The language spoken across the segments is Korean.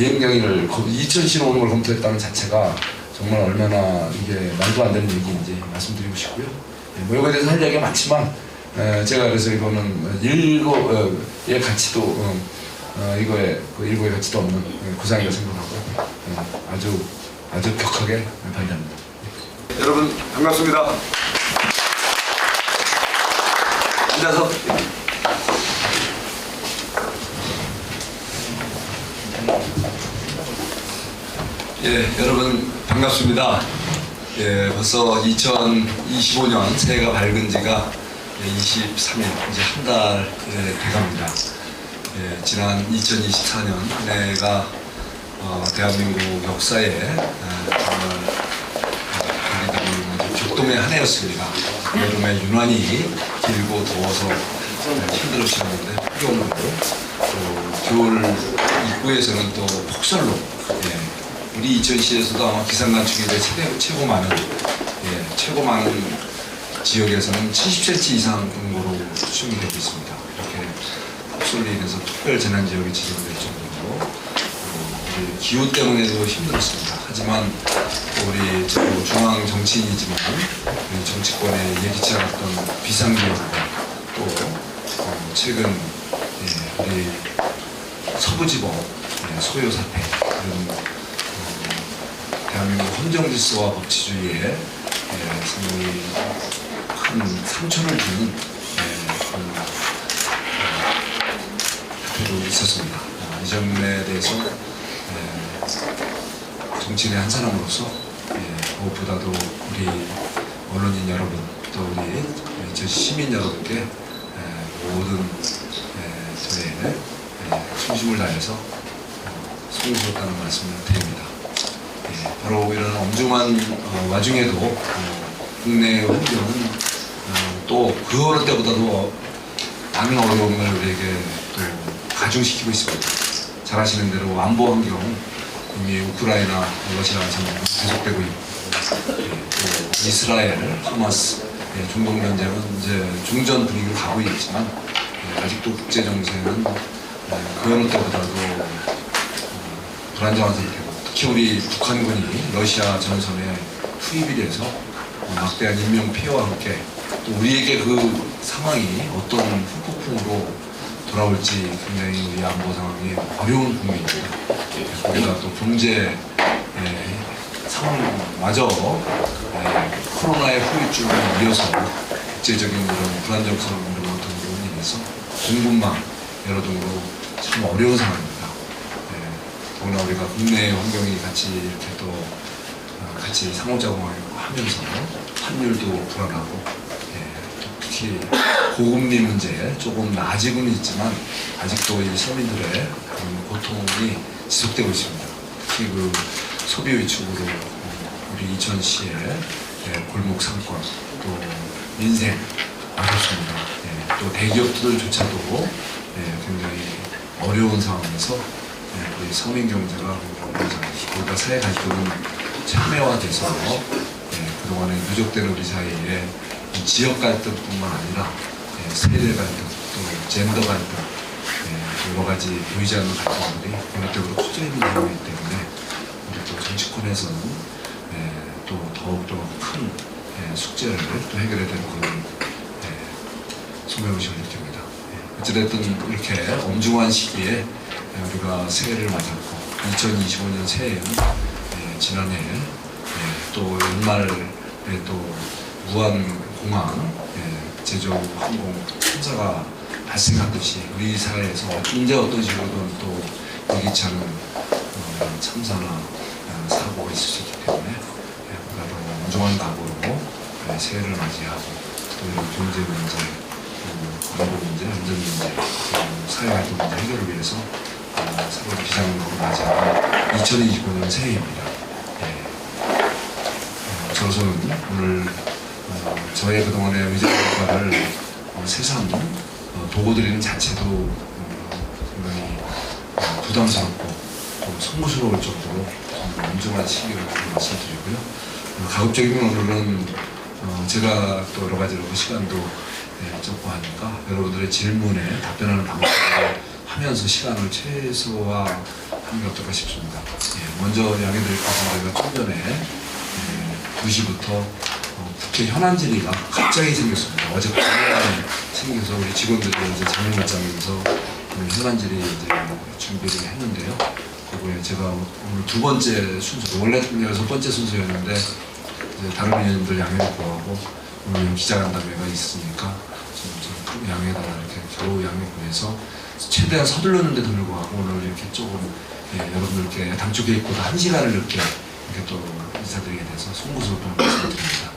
비행경위를 이천시로 오는 걸 검토했다는 자체가 정말 얼마나 이게 말도 안 되는 얘기인지 말씀드리고 싶고요. 뭐 이거에 대해서 할 얘기가 많지만 제가 그래서 이거는 일고의 가치도 이거에 그 일고의 가치도 없는 구상이라고 생각하고 아주 격하게 반대합니다. 여러분 반갑습니다. 앉아서. 예, 여러분 반갑습니다. 예, 벌써 2025년 새해가 밝은 지가 23일, 이제 한 달 돼갑니다. 예, 지난 2024년 한 해가 대한민국 역사에 정말 격동의 한 해였습니다. 여름에 유난히 길고 더워서 힘들으셨는데 폭염으로 또 겨울 입구에서는 또 폭설로 우리 이천시에서도 아마 기상 간축일에 최고 많은 지역에서는 70cm 이상 정도로 수준이 되고 있습니다. 이렇게 폭설로 인해서 특별 재난 지역이 지정될 정도로 우리 기후 때문에도 힘들었습니다. 하지만 우리 중앙 정치인이지만 우리 정치권에 예기치 않았던 비상계획과 또 최근 우리 서부지법 소요 사태 이런 대한민국 헌정질서와 법치주의에 상당히 큰 상처를 주는 사태도 있었습니다. 이 점에 대해서 정치인의 한 사람으로서 무엇보다도 우리 언론인 여러분 또 우리 저 시민 여러분께 모든 저의 충심을 다해서 송구스럽다는 말씀을 드립니다. 바로 이런 엄중한 와중에도 국내 환경은 또 그 어느 때보다도 많은 어려움을 우리에게 또 가중시키고 있습니다. 잘 아시는 대로 안보 환경 이미 우크라이나, 러시아 전쟁은 계속되고 있고 또 이스라엘, 하마스 중동 전쟁은 이제 중전 분위기로 가고 있지만 아직도 국제 정세는 그 어느 때보다도 불안정한 상태고 특히 우리 북한군이 러시아 전선에 투입이 돼서 막대한 인명 피해와 함께 또 우리에게 그 상황이 어떤 후폭풍으로 돌아올지 굉장히 우리 안보 상황이 어려운 국면입니다. 거기다 또 경제 상황마저 코로나의 후유증을 이어서 국제적인 이런 불안정성 이런 등으로 인해서 공급망 여러 등으로 참 어려운 상황입니다. 더구나 우리가 국내 환경이 같이 이렇게 또 같이 상호작용하면서 환율도 불안하고 특히 고금리 문제 조금 나아지고는 있지만 아직도 이 서민들의 고통이 지속되고 있습니다. 특히 그 소비 위축으로 우리 이천시의 골목 상권 또 민생 어렵습니다. 또 대기업들조차도 굉장히 어려운 상황에서 우리 서민 경제가 거기다 사회 갈등은 첨예화돼서 그동안에 누적된 우리 사이에 지역 갈등뿐만 아니라 세대 갈등, 또 젠더 갈등, 여러 가지 보이지 않는 갈등들이 어느 때보다 커져 있는 상황이기 때문에 우리 또 정치권에서는 또 더욱더 큰 숙제를 또 해결해야 되는 그런 소명의식을 느낍니다. 어찌됐든 이렇게 엄중한 시기에 우리가 새해를 맞았고 2025년 새해에는 지난해 또 연말에 또 무한공항 제조 항공 참사가 발생하듯이 우리 사회에서 언제 어떤 식으로든 또 예기치 않은 참사나 사고가 있을 수 있기 때문에 보다 더 엄중한 각오로 새해를 맞이하고 또 이런 경제 문제, 안보 문제, 안전 문제, 사회활동 문제 해결을 위해서 새로운 비상으로 맞이하는 2025년 새해입니다. 저로서는 오늘 저의 그동안의 의정 역할을 세상 보고 드리는 자체도 굉장히 부담스럽고 또 송구스러울 정도로 엄중한 시기를 말씀드리고요. 가급적이면 오늘은 제가 또 여러 가지로 시간도 적고 하니까 여러분들의 질문에 답변하는 방법을 하면서 시간을 최소화하는 하는 게 어떨까 싶습니다. 예, 먼저 양해드릴 것은 저희가 좀 전에 2시부터 국회 현안 질의가 갑자기 생겼습니다. 어제 밤에 생겨서 우리 직원들이 이제 잠을 못 자면서 현안 질의 이제 준비를 했는데요. 그거에 제가 오늘 두 번째 순서, 원래 6번째 순서였는데 이제 다른 의원님들 양해를 구하고 오늘 기자간담회가 있으니까 좀 양해해달라 이렇게 겨우 양해 구해서 최대한 서둘렀는데도 불구하고 오늘 이렇게 조금 여러분들께 당초 계획보다 1시간을 늦게 이렇게 또 인사드리게 돼서 송구스럽게 말씀드립니다.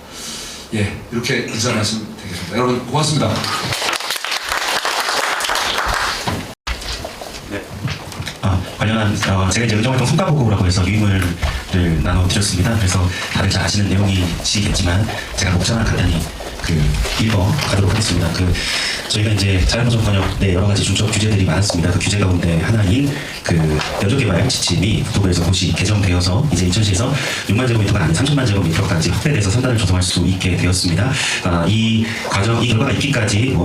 예, 이렇게 인사 말씀 드리겠습니다. 여러분 고맙습니다. 관련한 제가 이제 의정활동 성과보고라고 해서 유인물을 나눠드렸습니다. 그래서 다들 잘 아시는 내용이시겠지만 제가 목차만 간단히 읽어가도록 하겠습니다. 저희가 이제 자연보전 번역 내 여러 가지 중적 규제들이 많았습니다. 그 규제 가운데 하나인 연조개발 지침이 국토부에서 도시 개정되어서 이제 인천시에서 6만 제곱미터가 아닌 30만 제곱미터까지 확대돼서 선단을 조성할 수 있게 되었습니다. 이 결과가 있기까지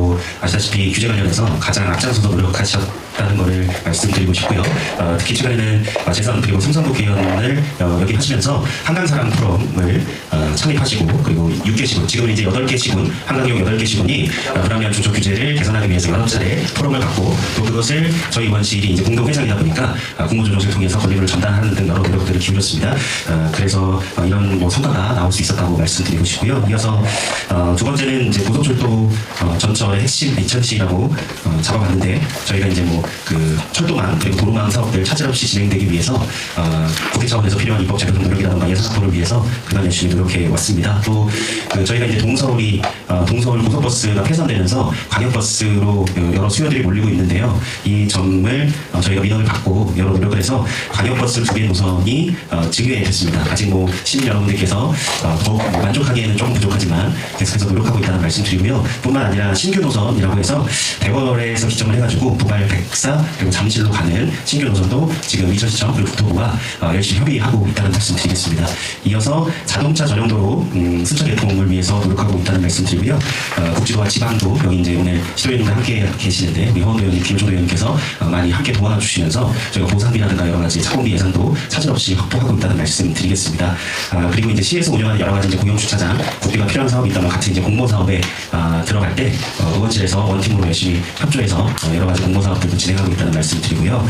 아시다시피 규제 관련해서 가장 앞장서서 노력하셨다는 것을 말씀드리고 싶고요. 특히 최근에는 재선 그리고 삼성도 개헌을 역임하시면서 한강사랑 포럼을 창립하시고 그리고 6개 시군, 지금은 이제 8개 시군, 한강용 8개 시군이 불합리한 중적 규제를 개선하기 위해서 여러 차례 포럼을 갖고 또 그것을 저희 의원실이 이제 공동 회장이다 보니까 공모조정을 통해서 권리를 전달하는 등 여러 노력들을 기울였습니다. 그래서 이런 성과가 나올 수 있었다고 말씀드리고 싶고요. 이어서 두 번째는 이제 고속철도 전철의 핵심 인천시라고 잡아봤는데 저희가 이제 철도망 그리고 도로망 사업들 차질 없이 진행되기 위해서 국회 차원에서 필요한 입법 제도 노력이라든가 예산 확보를 위해서 그간 열심히 노력해 왔습니다. 또 저희가 이제 동서울 고속버스가 폐선되면서 광역버스로 여러 수요들이 몰리고 있는데요. 이 점을 저희가 민원을 받고 여러 노력을 해서 광역버스 2개 노선이 증유됐습니다. 아직 시민 여러분들께서 더욱 만족하기에는 조금 부족하지만 계속해서 노력하고 있다는 말씀드리고요. 뿐만 아니라 신규 노선이라고 해서 대월에서 기점을 해가지고 부발 백사 그리고 잠실로 가는 신규 노선도 지금 인천시청 그리고 국토부와 열심히 협의하고 있다는 말씀드리겠습니다. 이어서 자동차 전용도로 순차 개통을 위해서 노력하고 있다는 말씀드리고요. 국지도와 지방도 여기 이제 오늘 시도위원님과 함께 계시는데 우리 허원 의원님, 김효종 의원님께서 많이 함께 도와주시면서 저희가 보상비라든가 여러 가지 착공비 예산도 차질 없이 확보하고 있다는 말씀드리겠습니다. 그리고 이제 시에서 운영하는 여러 가지 이제 공영 주차장, 국비가 필요한 사업이 있다면 같은 이제 공모 사업에 들어갈 때 의원실에서 원팀으로 열심히 협조해서 여러 가지 공모 사업들도 진행하고 있다는 말씀드리고요.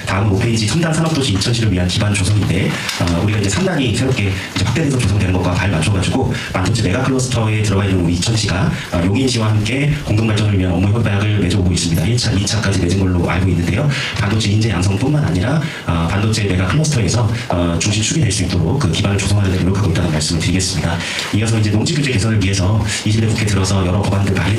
다음 5페이지 첨단 산업도시 인천시를 위한 기반 조성인데 우리가 이제 3단이 새롭게 이제 확대돼서 조성되는 것과 발 맞춰가지고 만통제 메가 클러스터에 들어가 있는 우리 인천시가 용인시와 함께 공동발전을 위한 업무 협약을 맺어오고 있습니다. 1차, 2차까지 맺은 걸로 알고 있는데요. 반도체 인재 양성뿐만 아니라 반도체 메가 클러스터에서 중심 축이 될 수 있도록 그 기반을 조성하는 데 노력하고 있다는 말씀을 드리겠습니다. 이어서 이제 농지 규제 개선을 위해서 20대 국회 들어서 여러 법안들 많이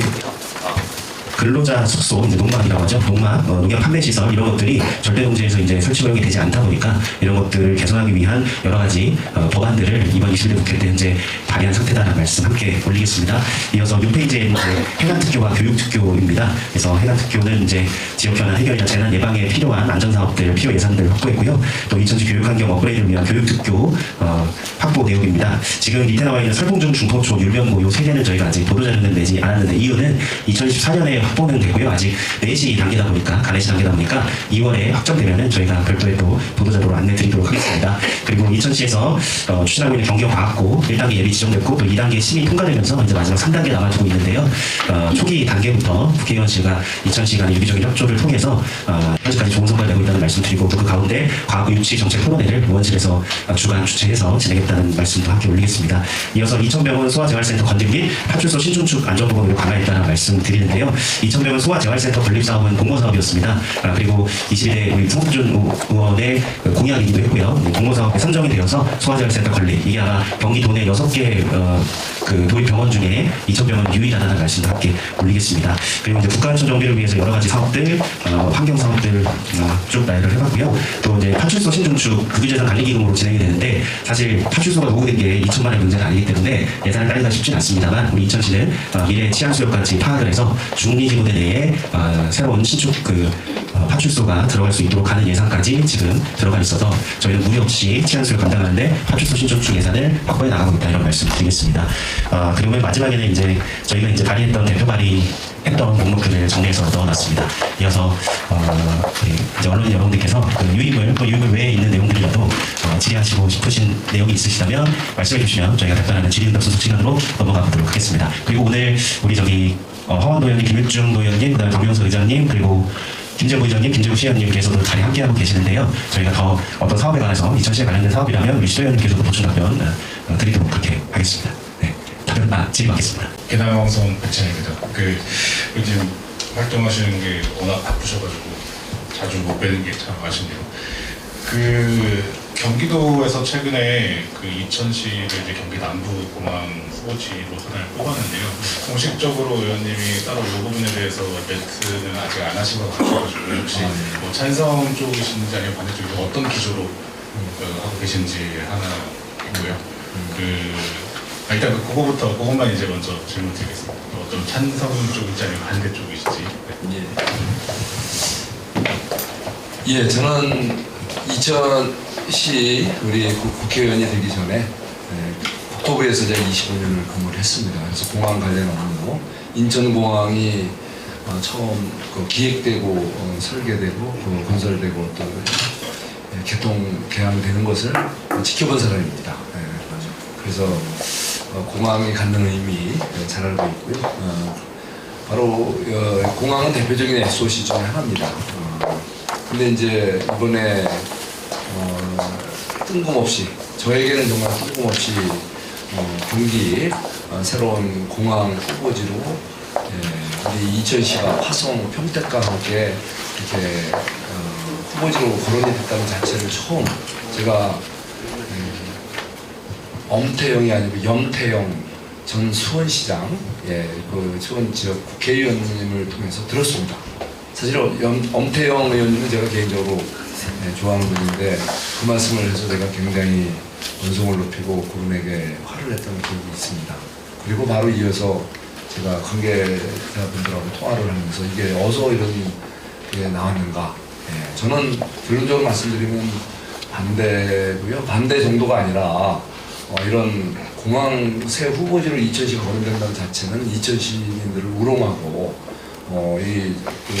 근로자 숙소, 이제 농막이라고 하죠. 농막, 농약 판매 시설 이런 것들이 절대 농지에서 이제 설치 허용이 되지 않다 보니까 이런 것들을 개선하기 위한 여러 가지 법안들을 이번 21대 국회 때 현재 발의한 상태다라는 말씀 함께 올리겠습니다. 이어서 6페이지에는 이제 해관특교와 교육특교입니다. 그래서 해관특교는 이제 지역 현안 해결이나 재난 예방에 필요한 안전사업들, 필요 예산들을 확보했고요. 또 인천시 교육환경 업그레이드를 위한 교육특교 확보 내용입니다. 지금 밑에 나와 있는 설봉중, 중포초, 율병고 요 3개는 저희가 아직 보도자료는 내지 않았는데 이유는 2014년에 확보는 되고요. 아직 4시 단계다 보니까, 가내시 단계다 보니까 2월에 확정되면은 저희가 별도의 또 보도자료로 안내드리도록 하겠습니다. 그리고 인천시에서 추진하고 있는 경기과학고 1단계 예비 지정됐고 또 2단계 심의 통과되면서 이제 마지막 3단계 남아지고 있는데요. 초기 단계부터 국회의원실과 인천시가 유기적인 협조를 통해서 현재까지 좋은 성과를 내고 있다는 말씀드리고 또 그 가운데 과학부 유치 정책 토론회를 의원실에서 주간 주최해서 진행했다는 말씀도 함께 올리겠습니다. 이어서 이천병원 소아재활센터 건립 및 파출소 신축축 안전보건을 강화했다는 말씀드리는데요. 이천병원 소아재활센터 건립사업은 공모사업이었습니다. 그리고 21대 우리 성수준 의원의 공약이기도 했고요. 공모사업에 선정이 되어서 소아재활센터 건립, 이게 아마 경기도 내 6개 그 도입병원 중에 이천병원 유일하다는 말씀도 함께 올리겠습니다. 그리고 이제 국가안전 정비를 위해서 여러 가지 사업들, 환경 사업들 쭉 나열을 해봤고요. 또 이제 파출소 신중축 국유재산 관리기금으로 진행이 되는데 사실 파출소가 노후된 게 2천만 원의 문제는 아니기 때문에 예산을 따기가 쉽진 않습니다만 우리 인천시는 미래 치안 수요까지 파악을 해서 중리지구대 내에 새로운 신축 파출소가 들어갈 수 있도록 하는 예산까지 지금 들어가 있어서 저희는 무리 없이 치안 수요 감당하는데 파출소 신축 예산을 확보해 나가고 있다 이런 말씀 드리겠습니다. 그리고 맨 마지막에는 이제 저희가 이제 발의했던 대표 발의 했던 목록들을 정리해서 넣어놨습니다. 이어서 이제 언론인 여러분들께서 그 유인물 또 유인물 외에 있는 내용들이라도 질의하시고 싶으신 내용이 있으시다면 말씀해 주시면 저희가 답변하는 질의응답 순서 시간으로 넘어가 보도록 하겠습니다. 그리고 오늘 우리 허원 도의원님, 김일중 도의원님, 그다음에 박명수 의장님, 그리고 김재부 의장님, 김재부 시의원님께서도 자리에 함께하고 계시는데요. 저희가 더 어떤 사업에 관해서 2000시에 관련된 사업이라면 우리 시의원님께서도 보충 답변 드리도록 그렇게 하겠습니다. 네, 답변 질의 받겠습니다. 개나방송 백찬입니다. 요즘 활동하시는 게 워낙 바쁘셔가지고 자주 못 뵈는 게 참 아쉽네요. 경기도에서 최근에 이천시를 이제 경기 남부 공항 후보지로 하나를 뽑았는데요. 공식적으로 의원님이 따로 이 부분에 대해서 멘트는 아직 안 하신 것 같아가지고 혹시 뭐 찬성 쪽이신지 아니면 반대 쪽이 어떤 기조로 하고 계신지 하나 있고요. 일단 그것만 이제 먼저 질문드리겠습니다. 어떤 찬성 쪽인지 아니면 반대 쪽이신지. 예, 저는 2000시 우리 국회의원이 되기 전에 국토부에서 제가 25년을 근무를 했습니다. 그래서 공항 관련 업무, 인천공항이 처음 기획되고 설계되고 건설되고 또 개통 개항되는 것을 지켜본 사람입니다. 그래서 공항이 갖는 의미 잘 알고 있고요. 바로 공항은 대표적인 SOC 중에 하나입니다. 근데 이제 이번에 뜬금없이 저에게는 정말 뜬금없이 경기 새로운 공항 후보지로 우리 이천시가 화성 평택과 함께 이렇게 후보지로 거론이 됐다는 자체를 처음 제가 엄태영이 아니고 염태영 전 수원시장, 그 수원 지역 국회의원님을 통해서 들었습니다. 사실 엄태영 의원님은 제가 개인적으로 좋아하는 분인데 그 말씀을 해서 내가 굉장히 언성을 높이고 그분에게 화를 냈던 기억이 있습니다. 그리고 바로 이어서 제가 관계자분들하고 통화를 하면서 이게 어서 이런 게 나왔는가. 저는 결론적으로 말씀드리면 반대고요. 반대 정도가 아니라 이런 공항 새 후보지로 이천시가 거론된다는 자체는 이천 시민들을 우롱하고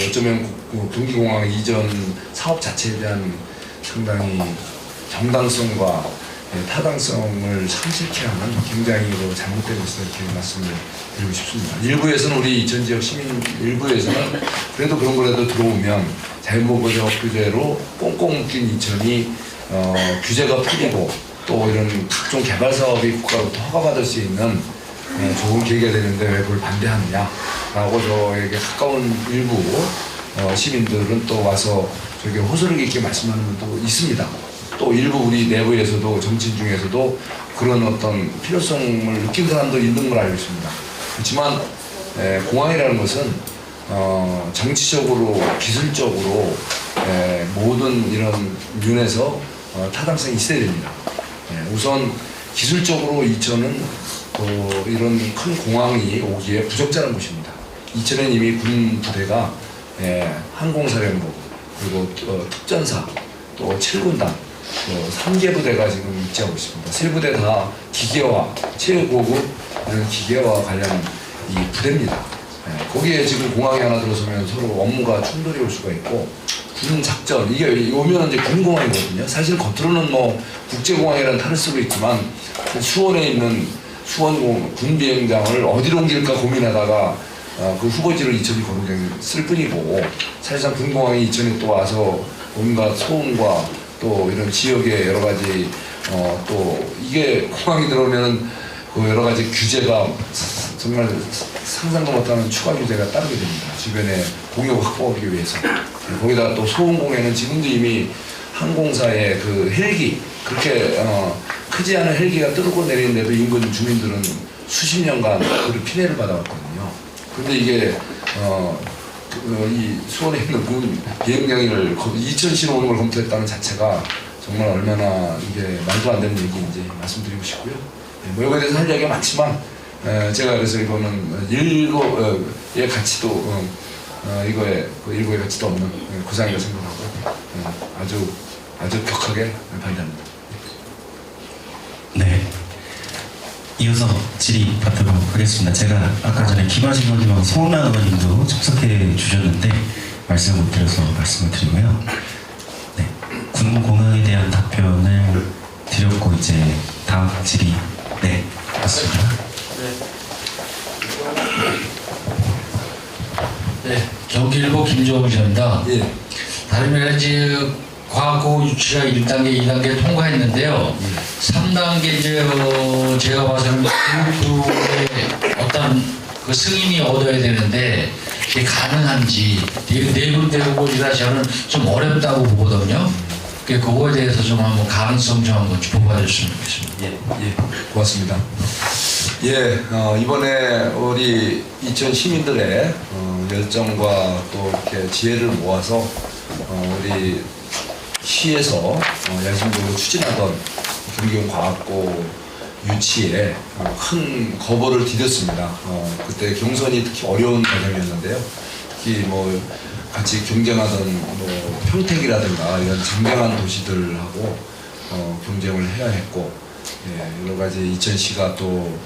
어쩌면 경기공항 이전 사업 자체에 대한 상당히 정당성과 타당성을 상실케 하는 굉장히 잘못된 것이다 이렇게 말씀을 드리고 싶습니다. 일부에서는 우리 이천 지역 시민 일부에서는 그래도 그런 거라도 들어오면 자연보호적 규제로 꽁꽁 묶인 이천이 규제가 풀리고 또 이런 각종 개발 사업이 국가로부터 허가받을 수 있는 좋은 계기가 되는데 왜 그걸 반대하느냐라고 저에게 가까운 일부 시민들은 또 와서 저에게 호소를 깊게 말씀하는 분도 있습니다. 또 일부 우리 내부에서도 정치인 중에서도 그런 어떤 필요성을 느낀 사람도 있는 걸 알고 있습니다. 그렇지만 공항이라는 것은 정치적으로 기술적으로 모든 이런 면에서 타당성이 있어야 됩니다. 우선 기술적으로 이천은 이런 큰 공항이 오기에 부적절한 곳입니다. 이천엔 이미 군 부대가 항공사령부 그리고 특전사 또 7군단 3개 부대가 지금 입지하고 있습니다. 세 부대 다 기계화 최고급 이런 기계화 관련 이 부대입니다. 거기에 지금 공항이 하나 들어서면 서로 업무가 충돌이 올 수가 있고 군 작전 이게 오면 이제 군공항이거든요. 사실 겉으로는 뭐 국제공항이라는 탈을 쓰고 있지만 수원에 있는 수원 군비행장을 어디로 옮길까 고민하다가 그 후보지를 이천이 거론됐을 뿐이고 사실상 군공항이 이천에 또 와서 온갖 소음과 또 이런 지역의 여러 가지 또 이게 공항이 들어오면 그 여러 가지 규제가 정말 상상도 못하는 추가 규제가 따르게 됩니다. 주변에 공역을 확보하기 위해서. 거기다가 또 소음공해는 지금도 이미 항공사의 그 헬기 그렇게 크지 않은 헬기가 뚫고 내리는데도 인근 주민들은 수십 년간 그 피해를 받아왔거든요. 그런데 이게 이 수원에 있는 군 비행장을 이천시로 오는 걸 검토했다는 자체가 정말 얼마나 이게 말도 안 되는 얘기인지 말씀드리고 싶고요. 뭐 이거에 대해서 할 얘기가 많지만 제가 그래서 이거는 일고의 가치도 이거에 그 일고의 가치도 없는 구상이라고 생각하고 아주 격하게 반대합니다. 네. 이어서 질의받도록 하겠습니다. 제가 아까 전에 김하신 의원님하고 송은란 의원님도 참석해 주셨는데 말씀을 못 드려서 말씀을 드리고요. 네, 군공항에 대한 답변을 드렸고 이제 다음 질의 네 맞습니다. 네, 경기일보 김종우 기자입니다. 예. 다름이 아니라 이제 과학고 유치가 1단계, 2단계 통과했는데요. 3단계 이제 제가 봐서는 교육부의 어떤 그 승인이 얻어야 되는데 이게 가능한지 내분되고 보니까 저는 좀 어렵다고 보거든요. 그거에 대해서 좀 한번 가능성 좀 한번 짚어봐 주시면 좋겠습니다. 예, 고맙습니다. 예, 이번에 우리 이천 시민들의 열정과 또 이렇게 지혜를 모아서 우리 시에서 야심적으로 추진하던 경기용과학고 유치에 큰 거부를 디뎠습니다. 그때 경선이 특히 어려운 과정이었는데요. 특히 뭐 같이 경쟁하던 뭐 평택이라든가 이런 장대한 도시들하고 경쟁을 해야 했고, 예, 여러 가지 이천시가 또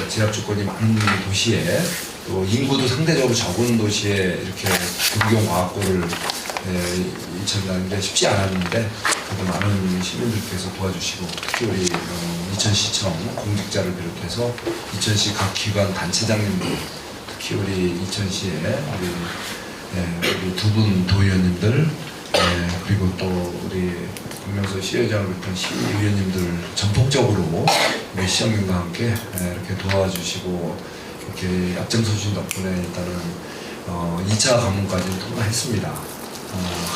제약 조건이 많은 도시에 또 인구도 상대적으로 적은 도시에 이렇게 경기용과학고를 이천하는 게 쉽지 않았는데 그래도 많은 시민들께서 도와주시고 특히 우리 이천시청 공직자를 비롯해서 이천시 각 기관 단체장님들 특히 우리 이천시의 우리 두 분 도의원님들 그리고 또 우리 박명수 시의장을 비롯한 시의원님들 전폭적으로 우리 시장님과 함께 이렇게 도와주시고 이렇게 앞장서주신 덕분에 일단은 2차 관문까지 통과했습니다.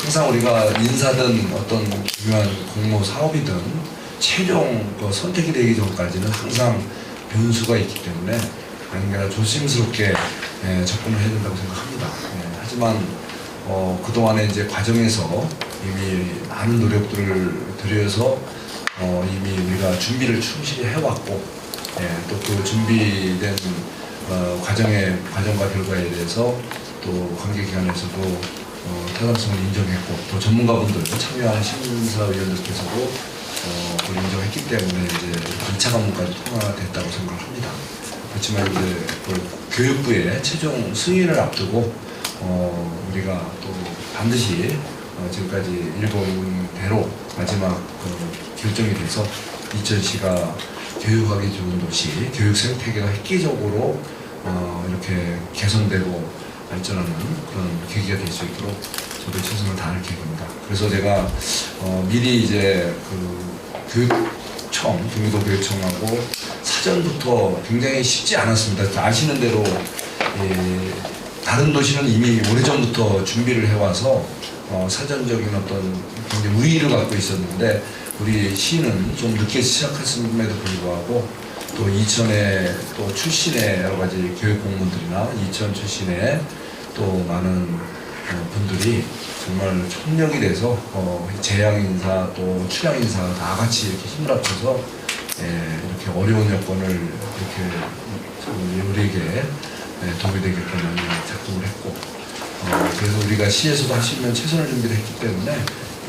항상 우리가 인사든 어떤 중요한 공모 사업이든 최종 선택이 되기 전까지는 항상 변수가 있기 때문에 언제나 조심스럽게 접근을 해야 된다고 생각합니다. 하지만 그동안에 이제 과정에서 이미 많은 노력들을 들여서 이미 우리가 준비를 충실히 해왔고 또 그 준비된 과정과 결과에 대해서 또 관계기관에서도 타당성을 인정했고 또 전문가분들 참여한 심사위원들께서도 그걸 인정했기 때문에 이제 2차 관문까지 통과됐다고 생각을 합니다. 그렇지만 이제 교육부의 최종 승인을 앞두고 우리가 또 반드시 지금까지 일본 대로 마지막 결정이 돼서 이천시가 교육하기 좋은 도시, 교육 생태계가 획기적으로 이렇게 개선되고 발전하는 그런 계기가 될 수 있도록 저도 최선을 다할 계획입니다. 그래서 제가 미리 이제 교육청, 경기도 교육청하고 사전부터 굉장히 쉽지 않았습니다. 아시는 대로 다른 도시는 이미 오래전부터 준비를 해와서 사전적인 어떤 굉장히 우위를 갖고 있었는데 우리 시는 좀 늦게 시작했음에도 불구하고 또 이천의 또 출신의 여러 가지 교육 공무원들이나 이천 출신의 또 많은 분들이 정말 총력이 돼서 재양 인사 또 출양 인사 다 같이 이렇게 힘을 합쳐서 이렇게 어려운 여건을 이렇게 우리에게 도움이 되게끔 많이 작동을 했고 그래서 우리가 시에서도 할 수 있는 최선을 준비를 했기 때문에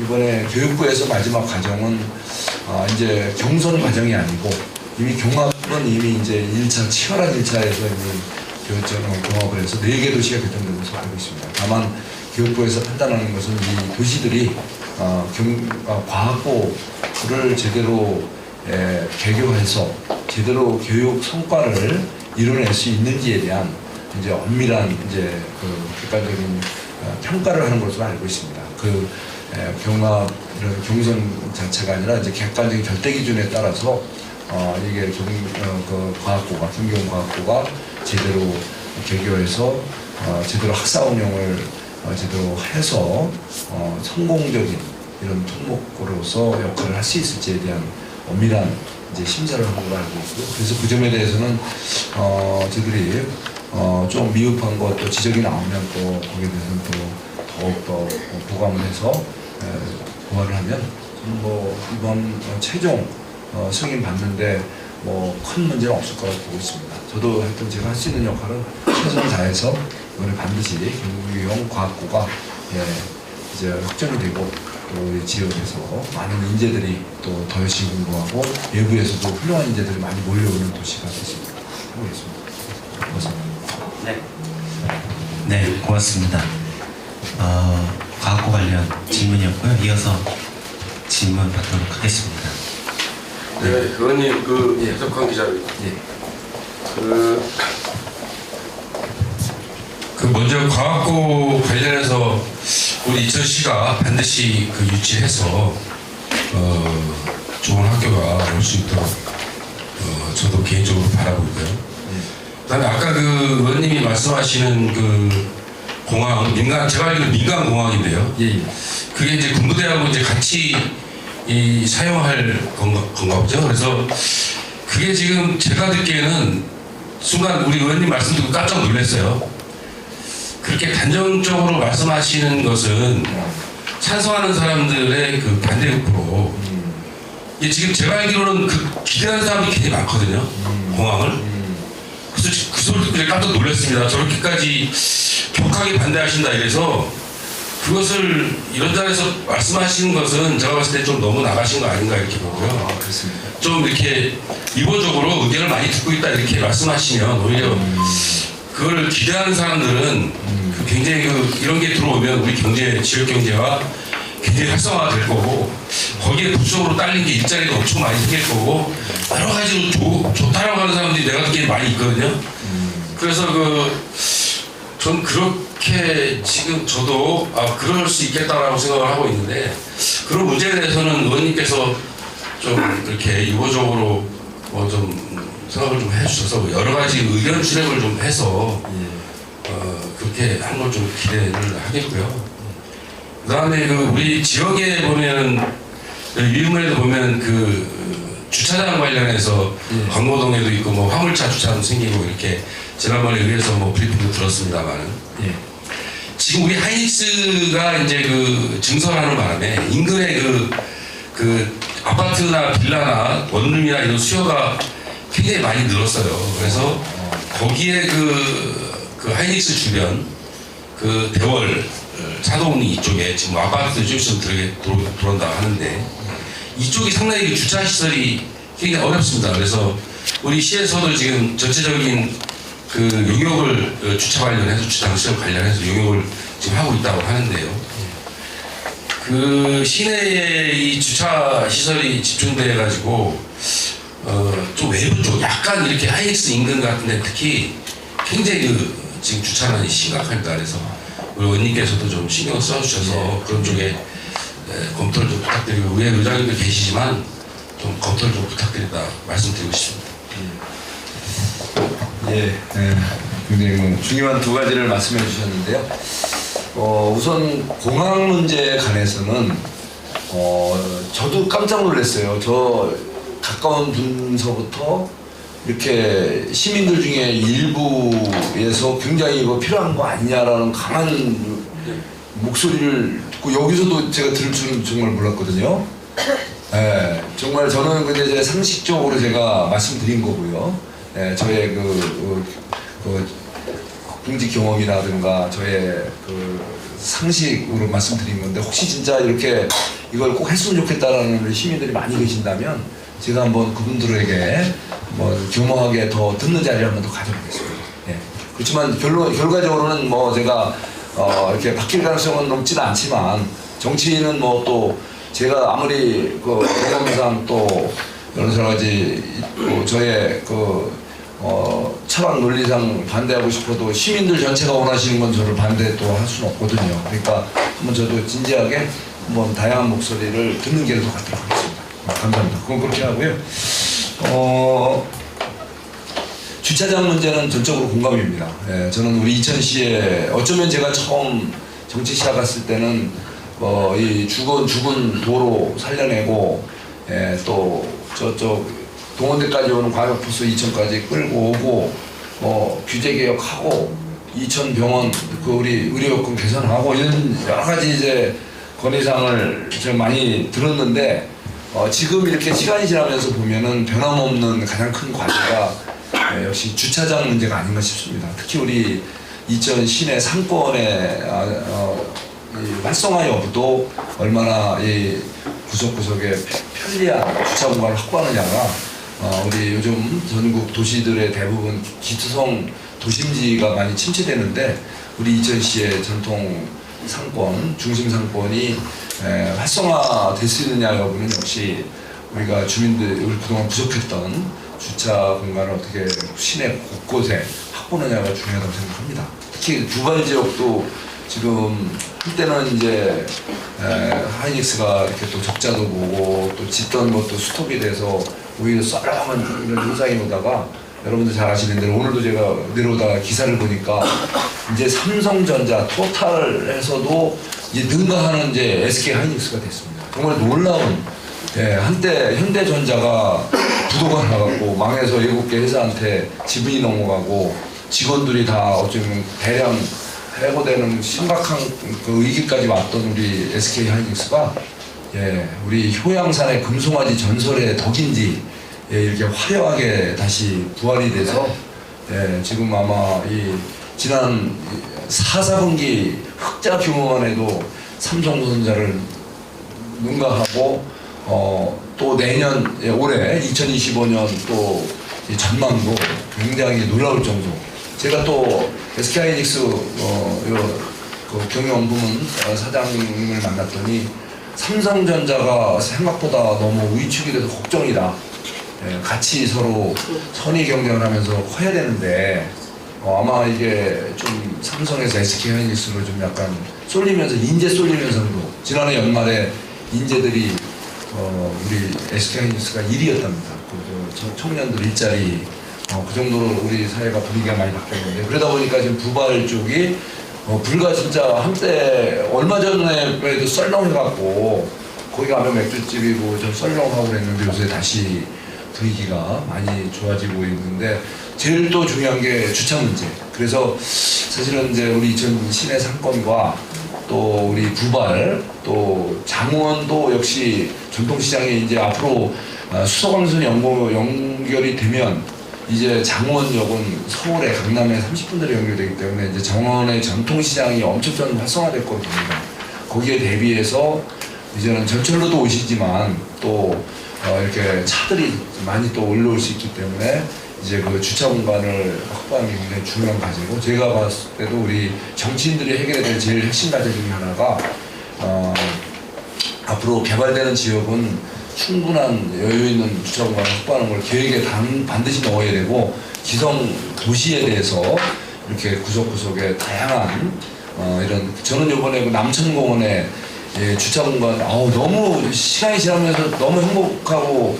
이번에 교육부에서 마지막 과정은 이제 경선 과정이 아니고 이미 경합은 이미 이제 1차 치열한 1차에서 이미 교육청을 경합을 해서 4개 도시가 결정된 것으로 알고 있습니다. 다만 교육부에서 판단하는 것은 이 도시들이 과학고를 제대로 개교해서 제대로 교육 성과를 이뤄낼 수 있는지에 대한 이제 엄밀한 이제 객관적인 평가를 하는 것으로 알고 있습니다. 경합 이런 경선 자체가 아니라 이제 객관적인 결대 기준에 따라서 이게 과학고가 경기용과학고가 제대로 개교해서 제대로 학사 운영을 제대로 해서 성공적인 이런 특목고로서 역할을 할 수 있을지에 대한 엄밀한 이제 심사를 한 걸로 알고 있고요. 그래서 그 점에 대해서는 저희들이 좀 미흡한 것 또 지적이 나오면 또 거기에 대해서는 또 더욱더 보강을 해서 보완을 하면 뭐 이번 최종 승인 받는데 뭐 큰 문제는 없을 거라고 보고 있습니다. 저도 하여튼 제가 할 수 있는 역할은 최선을 다해서 이번에 반드시 경기용 과학고가 이제 확정이 되고 또 우리 지역에서 많은 인재들이 또 더 열심히 공부하고 외부에서도 훌륭한 인재들이 많이 몰려오는 도시가 됐으면 하겠습니다. 감사합니다. 네, 고맙습니다. 과학고 관련 질문이었고요. 이어서 질문 받도록 하겠습니다. 네, 의원님, 해석한 기자입니다. 먼저 과학고 관련해서 우리 이천시가 반드시 유치해서 좋은 학교가 올 수 있도록 저도 개인적으로 바라고 있고요. 그다음에 아까 의원님이 말씀하시는 공항 제가 알기로 민간 공항인데요. 예. 그게 이제 군부대하고 이제 같이 사용할 건가 보죠. 그래서 그게 지금 제가 듣기에는 순간 우리 의원님 말씀 듣고 깜짝 놀랐어요. 그렇게 단정적으로 말씀하시는 것은 찬성하는 사람들의 반대 욕구로 이게 지금 제가 알기로는 기대하는 사람이 굉장히 많거든요. 공항을. 그래서 그 소리 듣고 깜짝 놀랐습니다. 저렇게까지 격하게 반대하신다 이래서 그것을 이런 자리에서 말씀하시는 것은 제가 봤을 때 좀 너무 나가신 거 아닌가 이렇게 보고요. 그렇습니다. 좀 이렇게 일본적으로 의견을 많이 듣고 있다 이렇게 말씀하시면 오히려 그걸 기대하는 사람들은 굉장히 이런 게 들어오면 우리 지역 경제가 굉장히 활성화가 될 거고 거기에 부수적으로 딸린 게 일자리도 엄청 많이 생길 거고 여러 가지로 좋다라고 하는 사람들이 내가 듣기에 많이 있거든요. 그래서 전 그렇게 지금 저도 그럴 수 있겠다라고 생각을 하고 있는데 그런 문제에 대해서는 의원님께서 좀 이렇게 유보적으로 좀 생각을 좀 해주셔서 여러 가지 의견 출입을 좀 해서 그렇게 한 걸 좀 기대를 하겠고요. 그다음에 우리 지역에 보면 유인물에도 보면 주차장 관련해서 광고동에도 있고 화물차 주차장 생기고 이렇게 지난번에 의회에서 브리핑도 들었습니다만은 지금 우리 하이닉스가 이제 증설하는 바람에 인근에 아파트나 빌라나 원룸이나 이런 수요가 굉장히 많이 늘었어요. 그래서 거기에 하이닉스 주변 대월 차동리 이쪽에 지금 아파트 좀 있으면 들어온다 하는데 이쪽이 상당히 주차 시설이 굉장히 어렵습니다. 그래서 우리 시에서도 지금 전체적인 용역을 주차 관련해서 주차 시설 관련해서 용역을 지금 하고 있다고 하는데요. 시내에 이 주차 시설이 집중돼 가지고 좀 외부 쪽 약간 이렇게 하이닉스 인근 같은데 특히 굉장히 지금 주차난이 심각합니다. 그래서 우리 의원님께서도 좀 신경 써주셔서 그런 쪽에 검토를 좀 부탁드리고 의회 의장님도 계시지만 좀 검토를 좀 부탁드린다 말씀드리고 싶습니다. 예, 굉장히 중요한 두 가지를 말씀해 주셨는데요. 우선 공항 문제에 관해서는 저도 깜짝 놀랐어요. 저 가까운 분서부터 이렇게 시민들 중에 일부에서 굉장히 이거 필요한 거 아니냐라는 강한 목소리를 듣고 여기서도 제가 들을 줄은 정말 몰랐거든요. 예, 정말 저는 근데 이제 상식적으로 제가 말씀드린 거고요. 예, 저의 공직 경험이라든가 저의 상식으로 말씀드린 건데 혹시 진짜 이렇게 이걸 꼭 했으면 좋겠다라는 시민들이 많이 계신다면 제가 한번 그분들에게 겸허하게 더 듣는 자리를 한번 더 가져보겠습니다. 예. 그렇지만 결과적으로는 제가 이렇게 바뀔 가능성은 높지는 않지만 정치인은 또 제가 아무리 경험상 또 여러 가지 저의 철학 논리상 반대하고 싶어도 시민들 전체가 원하시는 건 저를 반대 또 할 수는 없거든요. 그러니까 한번 저도 진지하게 한번 다양한 목소리를 듣는 길을 더 갖도록 하겠습니다. 감사합니다. 그건 그렇게 하고요. 주차장 문제는 전적으로 공감입니다. 예, 저는 우리 이천시에 어쩌면 제가 처음 정치 시작했을 때는 이 죽은 도로 살려내고 또 저쪽 동원대까지 오는 광역버스 이천까지 끌고 오고 규제 개혁하고 이천 병원 우리 의료요금 개선하고 이런 여러 가지 이제 건의사항을 제가 많이 들었는데 지금 이렇게 시간이 지나면서 보면은 변함없는 가장 큰 과제가 역시 주차장 문제가 아닌가 싶습니다. 특히 우리 이천 시내 상권에 이 활성화 여부도 얼마나 이 구석구석에 편리한 주차 공간을 확보하느냐가 우리 요즘 전국 도시들의 대부분 기초성 도심지가 많이 침체되는데 우리 이천시의 전통 상권, 중심 상권이 활성화 될 수 있느냐 여부는 역시 우리가 주민들 우리 그동안 부족했던 주차 공간을 어떻게 시내 곳곳에 확보하느냐가 중요하다고 생각합니다. 특히 두발 지역도 지금 한때는 이제 하이닉스가 이렇게 또 적자도 보고 또 짓던 것도 스톱이 돼서 오히려 썰렁한 이런 현상이 오다가 여러분들 잘 아시는 대로 오늘도 제가 내려오다가 기사를 보니까 이제 삼성전자, 토탈에서도 이제 능가하는 이제 SK 하이닉스가 됐습니다. 정말 놀라운 한때 현대전자가 부도가 나갔고 망해서 7개 회사한테 지분이 넘어가고 직원들이 다 어쩌면 대량 해고되는 심각한 그 위기까지 왔던 우리 SK 하이닉스가 우리 효양산의 금송아지 전설의 덕인지 이렇게 화려하게 다시 부활이 돼서 지금 아마 이 지난 4분기 흑자 규모만 해도 삼성전자를 능가하고 또 내년 올해 2025년 또 이 전망도 굉장히 놀라울 정도. 제가 또 SK하이닉스 그 경영부문 사장님을 만났더니 삼성전자가 생각보다 너무 위축이 돼서 걱정이다. 같이 서로 선의 경쟁을 하면서 커야 되는데 아마 이게 좀 삼성에서 SK하이닉스로 좀 약간 쏠리면서 인재 쏠리면서도 지난해 연말에 인재들이 우리 SK하이닉스가 1위였답니다. 그 청년들 일자리 그 정도로 우리 사회가 분위기가 많이 바뀌었는데 그러다 보니까 지금 부발 쪽이 불과 진짜 한때 얼마 전에도 썰렁해갖고 거기 가면 맥주집이고 좀 썰렁하고 그랬는데 요새 다시 분위기가 많이 좋아지고 있는데 제일 또 중요한 게 주차 문제. 그래서 사실은 이제 우리 전 시내 상권과 또 우리 부발 또 장원도 역시 전통시장에 이제 앞으로 수서광선 연결이 되면 이제 장원역은 서울에 강남에 30분들에 연결되기 때문에 이제 장원의 전통시장이 엄청 활성화될 거로 봅니다. 거기에 대비해서 이제는 전철로도 오시지만 또 이렇게 차들이 많이 또 올라올 수 있기 때문에 이제 그 주차 공간을 확보하는 게 굉장히 중요한 과제고 제가 봤을 때도 우리 정치인들이 해결해야 될 제일 핵심 과제 중에 하나가 앞으로 개발되는 지역은 충분한 여유 있는 주차 공간을 확보하는 걸 계획에 반드시 넣어야 되고 기성 도시에 대해서 이렇게 구석구석에 다양한 이런 저는 이번에 그 남천공원에 주차 공간 너무 시간이 지나면서 너무 행복하고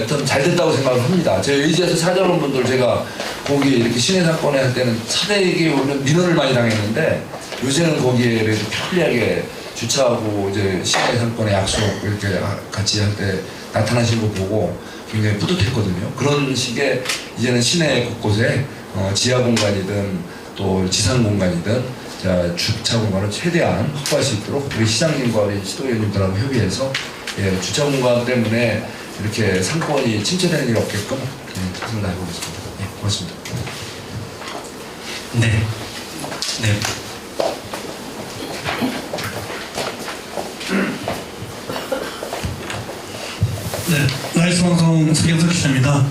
좀 잘 됐다고 생각을 합니다. 제 의지에서 찾아오는 분들 제가 거기 이렇게 시내 사건에 할 때는 차대기 오면 민원을 많이 당했는데 요새는 거기에 그래도 편리하게 주차하고 이제 시내 상권의 약속 이렇게 같이 할 때 나타나신 거 보고 굉장히 뿌듯했거든요. 그런 식의 이제는 시내 곳곳에 지하 공간이든 또 지상 공간이든 주차 공간을 최대한 확보할 수 있도록 우리 시장님과 우리 시도위원님들하고 협의해서 주차 공간 때문에 이렇게 상권이 침체되는 일이 없게끔 최선을 다해보겠습니다. 고맙습니다. 네. 네, 나이스 방송 서경석 기자입니다.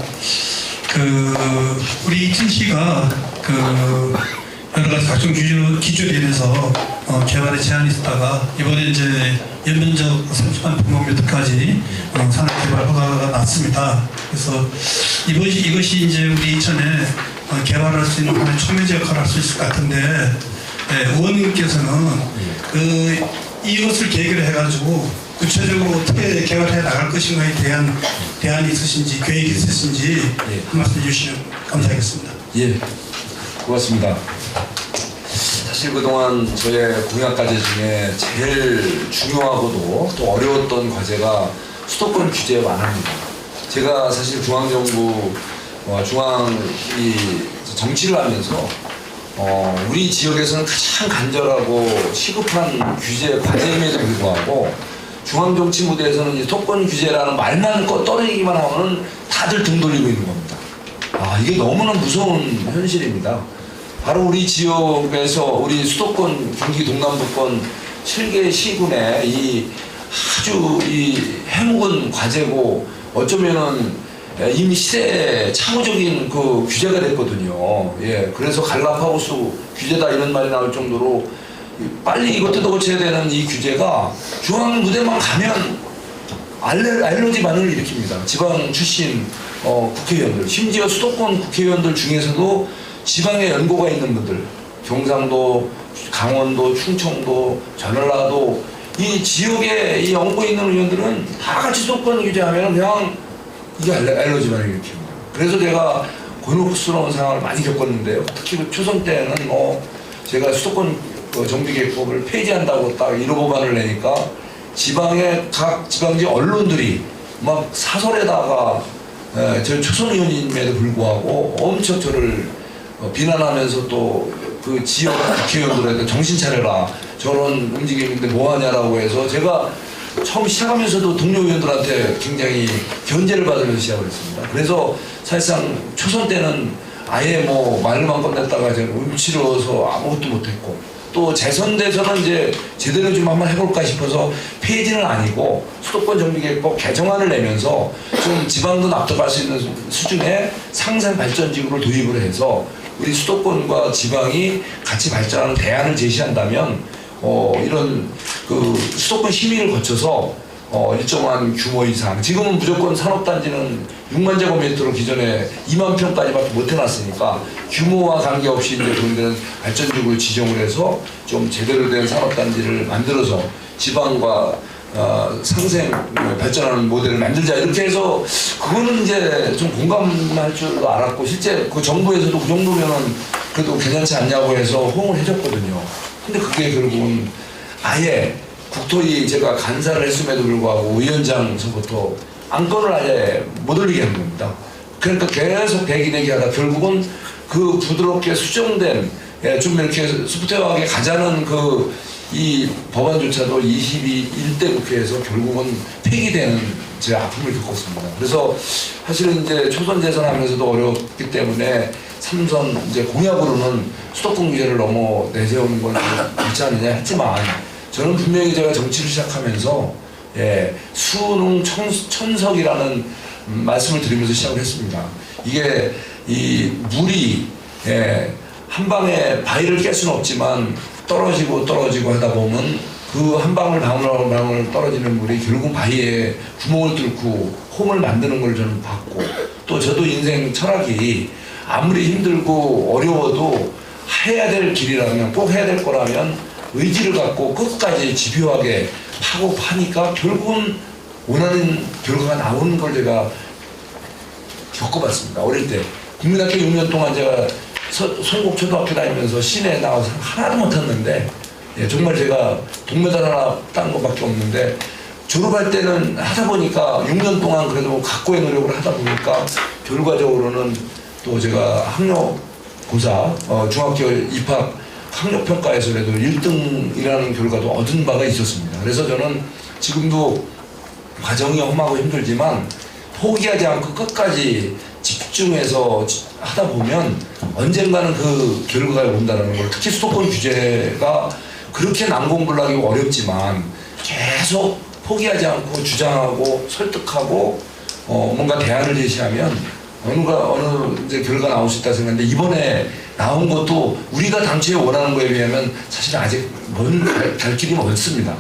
우리 이천시가 여러 가지 각종 기준에 대해서 개발에 제한이 있었다가 이번에 이제 연면적 30만 평방미터까지 산업 개발 허가가 났습니다. 그래서 이것이 이제 우리 이천에 개발할 수 있는 하나의 촉매제 역할을 할 수 있을 것 같은데 의원님께서는 이것을 계기로 해가지고 구체적으로 어떻게 개발해 나갈 것인가에 대한 대안이 있으신지 계획이 있으신지 한 말씀 해주시면 감사하겠습니다. 고맙습니다. 사실 그동안 저의 공약 과제 중에 제일 중요하고도 또 어려웠던 과제가 수도권 규제 완화입니다. 제가 사실 중앙정부, 중앙이 정치를 하면서 우리 지역에서는 가장 간절하고 시급한 규제 과제임에도 불구하고 중앙정치 무대에서는 이 토권 규제라는 말만 떠들기만 하면 다들 등 돌리고 있는 겁니다. 이게 너무나 무서운 현실입니다. 바로 우리 지역에서 우리 수도권, 경기 동남부권 7개 시군의 이 아주 이 해묵은 과제고 어쩌면은 이미 시대의 참호적인 그 규제가 됐거든요. 예, 그래서 갈라파고스 규제다 이런 말이 나올 정도로 빨리 이거 뜯어 고쳐야 되는 이 규제가 중앙 무대만 가면 알러지 반응을 일으킵니다. 지방 출신 국회의원들, 심지어 수도권 국회의원들 중에서도 지방에 연고가 있는 분들, 경상도, 강원도, 충청도, 전라도 이 지역에 이 연고 있는 의원들은 다 같이 수도권 규제하면 그냥 이게 알러지 반응을 일으킵니다. 그래서 제가 곤혹스러운 상황을 많이 겪었는데요. 특히 그 초선 때는 제가 수도권 정비계획법을 폐지한다고 딱 1호 법안을 내니까 지방의 각 지방지 언론들이 막 사설에다가 저 초선 의원임에도 불구하고 엄청 저를 비난하면서 또 그 지역 국회의원들한테 정신 차려라, 저런 움직임인데 뭐하냐라고 해서 제가 처음 시작하면서도 동료 의원들한테 굉장히 견제를 받으면서 시작을 했습니다. 그래서 사실상 초선 때는 아예 뭐 말만 꺼냈다가 제가 움츠러서 아무것도 못했고, 또 재선돼서는 이제 제대로 좀 한번 해볼까 싶어서 폐지는 아니고 수도권 정비계획법 개정안을 내면서 좀 지방도 납득할 수 있는 수준의 상생 발전지구를 도입을 해서 우리 수도권과 지방이 같이 발전하는 대안을 제시한다면 이런 그 수도권 심의를 거쳐서 일정한 규모 이상, 지금은 무조건 산업단지는 6만 제곱미터로 기존에 2만 평까지밖에 못 해놨으니까 규모와 관계없이 이제 그런 발전지구를 지정을 해서 좀 제대로 된 산업단지를 만들어서 지방과 상생 발전하는 모델을 만들자, 이렇게 해서 그거는 이제 좀 공감할 줄도 알았고, 실제 그 정부에서도 그 정도면은 그래도 괜찮지 않냐고 해서 호응을 해줬거든요. 근데 그게 결국은 아예 국토위 제가 간사를 했음에도 불구하고 위원장서부터 안건을 아예 못 올리게 하는 겁니다. 그러니까 계속 대기대기 하다 결국은 그 부드럽게 수정된, 좀 이렇게 소프트웨어하게 가자는 이 법안조차도 21대 국회에서 결국은 폐기되는 제 아픔을 겪었습니다. 그래서 사실은 이제 초선 재선하면서도 어렵기 때문에 삼선 이제 공약으로는 수도권 규제를 넘어 내세우는 건 있지 않느냐 했지만, 저는 분명히 제가 정치를 시작하면서 수능 천석이라는 말씀을 드리면서 시작을 했습니다. 이게 이 물이 한 방에 바위를 깰 수는 없지만 떨어지고 하다 보면 그 한 방울 방울 떨어지는 물이 결국 바위에 구멍을 뚫고 홈을 만드는 걸 저는 봤고, 또 저도 인생 철학이 아무리 힘들고 어려워도 해야 될 길이라면, 꼭 해야 될 거라면 의지를 갖고 끝까지 집요하게 파고 파니까 결국은 원하는 결과가 나오는 걸 제가 겪어봤습니다. 어릴 때 국민학교 6년 동안 제가 성곡초등학교 다니면서 시내에 나와서 하나도 못했는데, 정말 제가 동메달 하나 딴 것밖에 없는데, 졸업할 때는 하다 보니까 6년 동안 그래도 각고의 노력을 하다 보니까 결과적으로는 또 제가 학력고사 중학교 입학 학력평가에서라도 1등이라는 결과도 얻은 바가 있었습니다. 그래서 저는 지금도 과정이 험하고 힘들지만 포기하지 않고 끝까지 집중해서 하다 보면 언젠가는 그 결과가 온다는 걸, 특히 수도권 규제가 그렇게 난공불락이고 어렵지만 계속 포기하지 않고 주장하고 설득하고 뭔가 대안을 제시하면 어느 이제 결과가 나올 수 있다 생각하는데, 이번에 나온 것도 우리가 당초에 원하는 거에 비하면 사실 아직 갈 길이 멀습니다.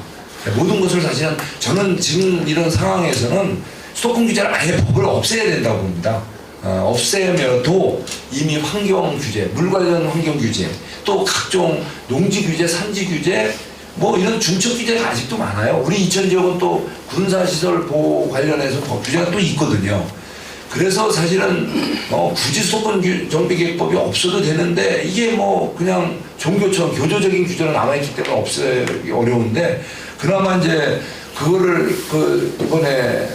모든 것을 사실은 저는 지금 이런 상황에서는 수도권 규제를 아예 법을 없애야 된다고 봅니다. 없애며도 이미 환경 규제, 물 관련 환경 규제, 또 각종 농지 규제, 산지 규제, 뭐 이런 중첩 규제가 아직도 많아요. 우리 이천 지역은 또 군사시설 보호 관련해서 법 규제가 또 있거든요. 그래서 사실은 굳이 수도권 정비계획법이 없어도 되는데, 이게 뭐 그냥 종교처럼 교조적인 규제로 남아있기 때문에 없애기 어려운데, 그나마 이제 그거를 이번에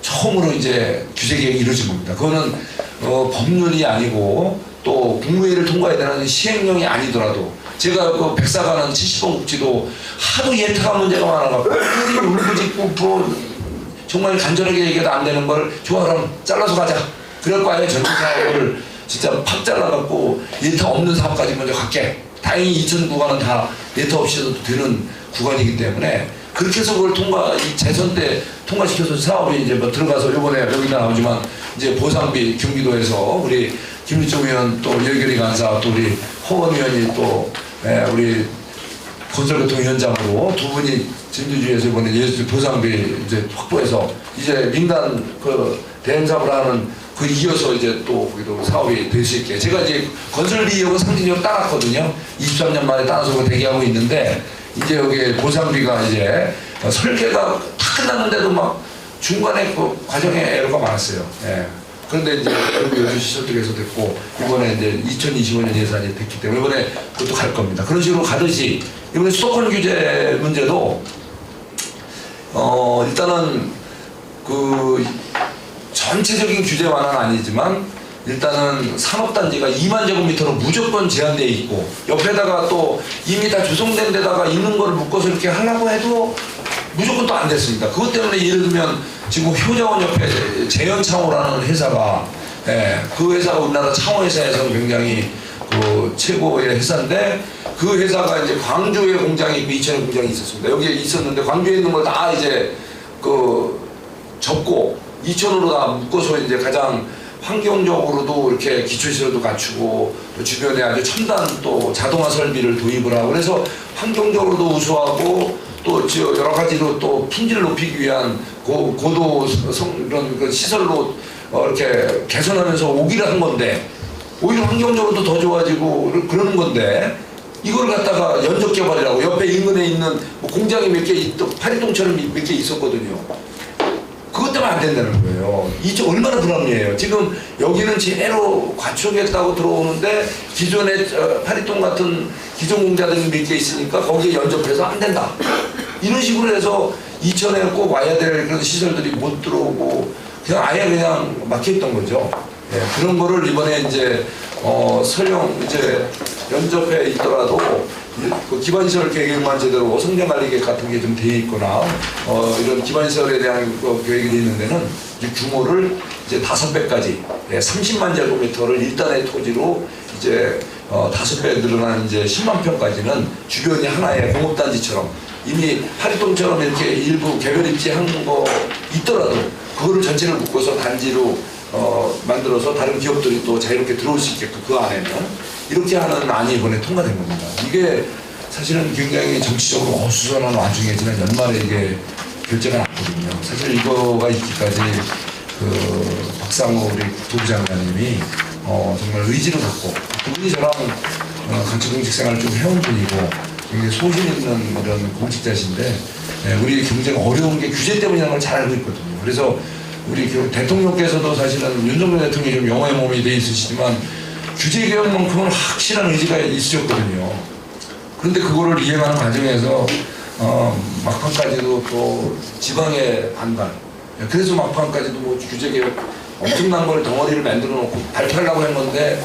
처음으로 이제 규제 개혁이 이루어진 겁니다. 그거는 법률이 아니고 또 국무회의를 통과해야 되는 시행령이 아니더라도, 제가 그 백사관은 70번 국지도 하도 예탁한 문제가 많아갖고 울부짖고 정말 간절하게 얘기해도 안 되는 걸 좋아 그럼 잘라서 가자. 그럴 거예요. 전체 사업을 진짜 팍 잘라갖고 예탁 없는 사업까지 먼저 갈게. 다행히 2000 구간은 다 예탁 없이도 되는 구간이기 때문에 그렇게 해서 그걸 이 재선 때 통과시켜서 사업이 이제 뭐 들어가서 요번에 여기다 나오지만 이제 보상비 경기도에서 우리 김일중 의원 또 열결이 간사 또 우리 허원 의원이 또 우리 건설교통위원장으로 두 분이 진주주에서 이번에 예술 보상비 이제 확보해서 이제 민간 그 대행 사업을 하는 그 이어서 이제 또 거기도 사업이 될 수 있게 제가 이제 건설비용은 상징적으로 따놨거든요. 23년 만에 따놔서 대기하고 있는데 이제 여기 보상비가 이제 설계가 다 끝났는데도 막 중간에 그 과정에 에러가 많았어요. 예. 그런데 이제 여기 여주시설국에서 됐고 이번에 이제 2025년 예산이 됐기 때문에 이번에 그것도 갈 겁니다. 그런 식으로 가듯이 이번에 수도권 규제 문제도 일단은 그 전체적인 규제 완화는 아니지만 일단은 산업단지가 2만 제곱미터로 무조건 제한되어 있고 옆에다가 또 이미 다 조성된 데다가 있는 걸 묶어서 이렇게 하려고 해도 무조건 또 안 됐습니다. 그것 때문에 예를 들면 지금 효자원 옆에 재현창호라는 회사가 그 회사가 우리나라 창호회사에서는 굉장히 그 최고의 회사인데 그 회사가 이제 광주에 공장이 있고 이천에 공장이 있었습니다. 여기에 있었는데 광주에 있는 걸 다 이제 그 접고 이천으로 다 묶어서 이제 가장 환경적으로도 이렇게 기초시설도 갖추고 또 주변에 아주 첨단 또 자동화 설비를 도입을 하고 그래서 환경적으로도 우수하고 또 여러 가지로 또 품질을 높이기 위한 고도 이런 그 시설로 이렇게 개선하면서 오기를 한 건데 오히려 환경적으로도 더 좋아지고 그러는 건데 이걸 갖다가 연적 개발이라고 옆에 인근에 있는 뭐 공장이 몇 개 파리동처럼 몇 개 있었거든요. 그것 때문에 안 된다는 거예요. 이게 얼마나 불합리해요. 지금 여기는 제대로 갖추겠다고 들어오는데 기존에 파리동 같은 기존 공장들이 몇 개 있으니까 거기에 연접해서 안 된다. 이런 식으로 해서 이천에 꼭 와야 될 그런 시설들이 못 들어오고 그냥 아예 그냥 막혀있던 거죠. 예, 그런 거를 이번에 이제 설령 이제 연접해 있더라도 그 기반시설 계획만 제대로 성장관리계획 같은 게 좀 돼 있거나 이런 기반시설에 대한 계획이 돼 있는 데는 이제 규모를 이제 5배까지 30만 제곱미터를 일단의 토지로 이제 5배 늘어난 이제 10만 평까지는 주변이 하나의 공업단지처럼 이미 파리동처럼 이렇게 일부 개별 입지한 거 있더라도 그거를 전체를 묶어서 단지로 만들어서 다른 기업들이 또 자유롭게 들어올 수 있게끔 그 안에는 이렇게 하는 안이 이번에 통과된 겁니다. 이게 사실은 굉장히 정치적으로 어수선한 와중에 지난 연말에 이게 결제가 났거든요. 사실 이거가 있기까지 그 박상호 우리 국토부 장관님이 정말 의지를 갖고 그분이 저랑 같이 공직 생활을 좀 해온 분이고 굉장히 소신 있는 이런 공직자신데 우리 경제가 어려운 게 규제 때문이라는 걸 잘 알고 있거든요. 그래서 우리 대통령께서도 사실은 윤석열 대통령이 좀 영어의 몸이 돼 있으시지만 규제 개혁만큼은 확실한 의지가 있으셨거든요. 그런데 그거를 이행하는 과정에서 막판까지도 또 지방의 반발 그래서 막판까지도 뭐 규제 개혁 엄청난 걸 덩어리를 만들어 놓고 발표하려고 했는데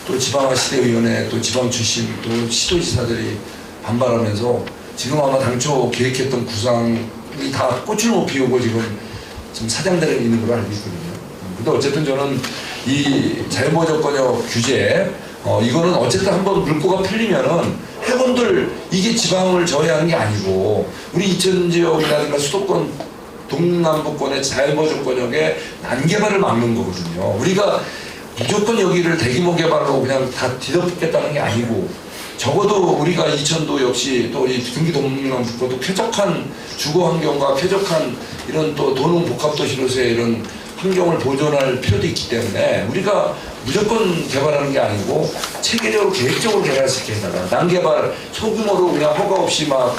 또 지방화 시대위원회 또 지방 출신 또 시도지사들이 반발하면서 지금 아마 당초 계획했던 구상이 다 꽃을 못 피우고 지금 사장되어 있는 걸로 알고 있거든요. 근데 어쨌든 저는 이 자연보호조건역 규제 이거는 어쨌든 한번 물꼬가 풀리면은 해군들 이게 지방을 저해하는 게 아니고 우리 이천 지역이라든가 수도권 동남부권의 자연보호조건역의 난개발을 막는 거거든요. 우리가 무조건 여기를 대규모 개발로 그냥 다 뒤덮겠다는 게 아니고 적어도 우리가 이천도 역시 또 이 경기 동남부권도 쾌적한 주거 환경과 쾌적한 이런 또 도농 복합도시로서의 이런 환경을 보존할 필요도 있기 때문에 우리가 무조건 개발하는 게 아니고 체계적으로 계획적으로 개발할 수 있게 해달라. 난개발 소규모로 그냥 허가 없이 막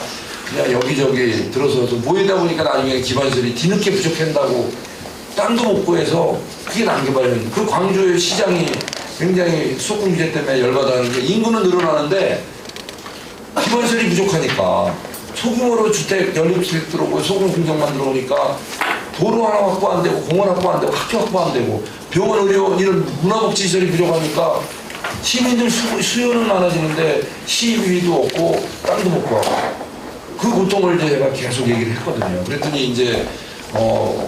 그냥 여기저기 들어서도 모이다 보니까 나중에 기반시설이 뒤늦게 부족한다고 땅도 못 구해서 그게 난개발이에요. 그 광주의 시장이 굉장히 수도권 규제 때문에 열받아하는 게 인구는 늘어나는데 기반시설이 부족하니까 소규모로 주택, 연립주택 들어오고 소규모 공장만 들어오니까 도로 하나 확보 안 되고 공원 확보 안 되고 학교 확보 안 되고 병원, 의료원 이런 문화복지시설이 부족하니까 시민들 수요는 많아지는데 시위도 없고 땅도 못 구하고 그 고통을 제가 계속 얘기를 했거든요. 그랬더니 이제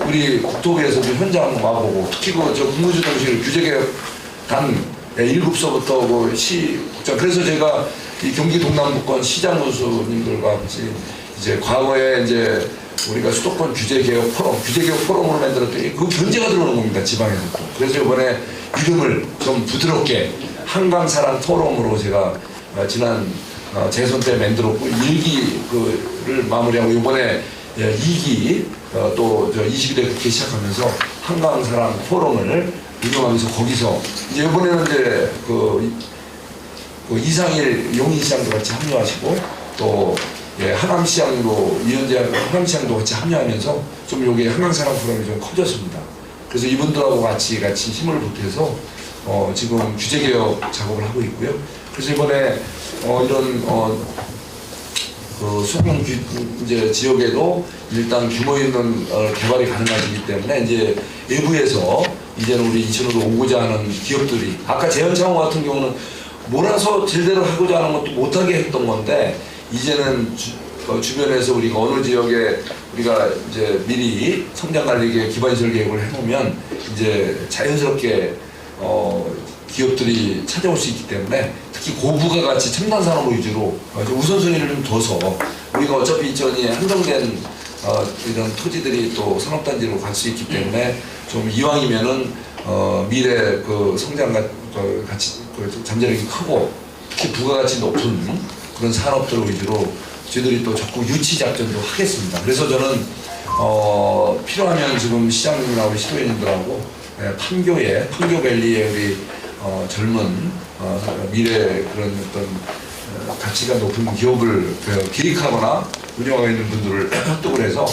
우리 국토부에서도 현장 와보고 특히 저 국무주동실 규제개혁단 1급서부터 그 시국장 그래서 제가 이 경기 동남부권 시장 교수님들과 같이 이제 과거에 이제 우리가 수도권 규제개혁 포럼, 규제개혁 포럼으로 만들었더니 그 견제가 들어오는 겁니다. 지방에서도. 그래서 이번에 이름을 좀 부드럽게 한강사랑 포럼으로 제가 지난 재선 때 만들었고 1기를 마무리하고 이번에 2기 또 22대 국회 시작하면서 한강사랑 포럼을 운영하면서 거기서 이제 이번에는 이제 그 이상일 용인시장도 같이 합류하시고 또 하남시장도 이현재 하남시장도 같이 합류하면서 좀 여기 한강사랑 포럼이 좀 커졌습니다. 그래서 이분들하고 같이 힘을 보태서 지금 규제개혁 작업을 하고 있고요. 그래서 이번에 이런 그 수평 이제 지역에도 일단 규모 있는 개발이 가능해지기 때문에 이제 외부에서 이제는 우리 인천으로 오고자 하는 기업들이 아까 제현창호 같은 경우는 몰아서 제대로 하고자 하는 것도 못하게 했던 건데 이제는 주변에서 우리가 어느 지역에 우리가 이제 미리 성장 관리계 기반시설 계획을 해놓으면 이제 자연스럽게 기업들이 찾아올 수 있기 때문에 특히 고부가가치 첨단 산업 위주로 우선순위를 좀 둬서 우리가 어차피 인천이 한정된 이런 토지들이 또 산업단지로 갈 수 있기 때문에 좀 이왕이면은 미래 그 성장 가치 잠재력이 크고 특히 부가가치 높은 그런 산업들 위주로 저희들이 또 적극 유치 작전도 하겠습니다. 그래서 저는 필요하면 지금 시장님하고 시도인들하고 판교밸리에 우리 젊은 미래 그런 어떤 가치가 높은 기업을 기획하거나 운영하고 있는 분들을 협동을 해서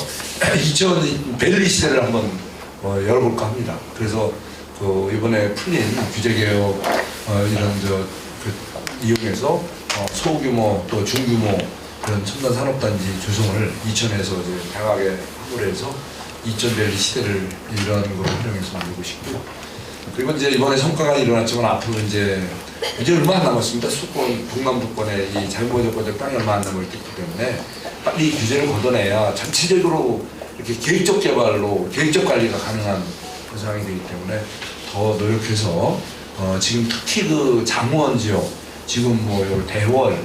2000 밸리 시대를 한번 열어볼까 합니다. 그래서 이번에 풀린 규제개혁 이런 이용해서 소규모 또 중규모 그런 첨단 산업단지 조성을 이천에서 이제 다양하게 확보를 해서 2000 밸리 시대를 이러한 걸 활용해서 만들고 싶고요. 그리고 이제 이번에 성과가 일어났지만 앞으로 이제 얼마 안 남았습니다. 수도권 북남부권에 이 자유보호조건적 땅이 얼마 안 남았기 때문에 빨리 규제를 걷어내야 전체적으로 이렇게 계획적 개발로 계획적 관리가 가능한 그런 상황이 되기 때문에 더 노력해서 지금 특히 그 장원 지역 지금 뭐 대월,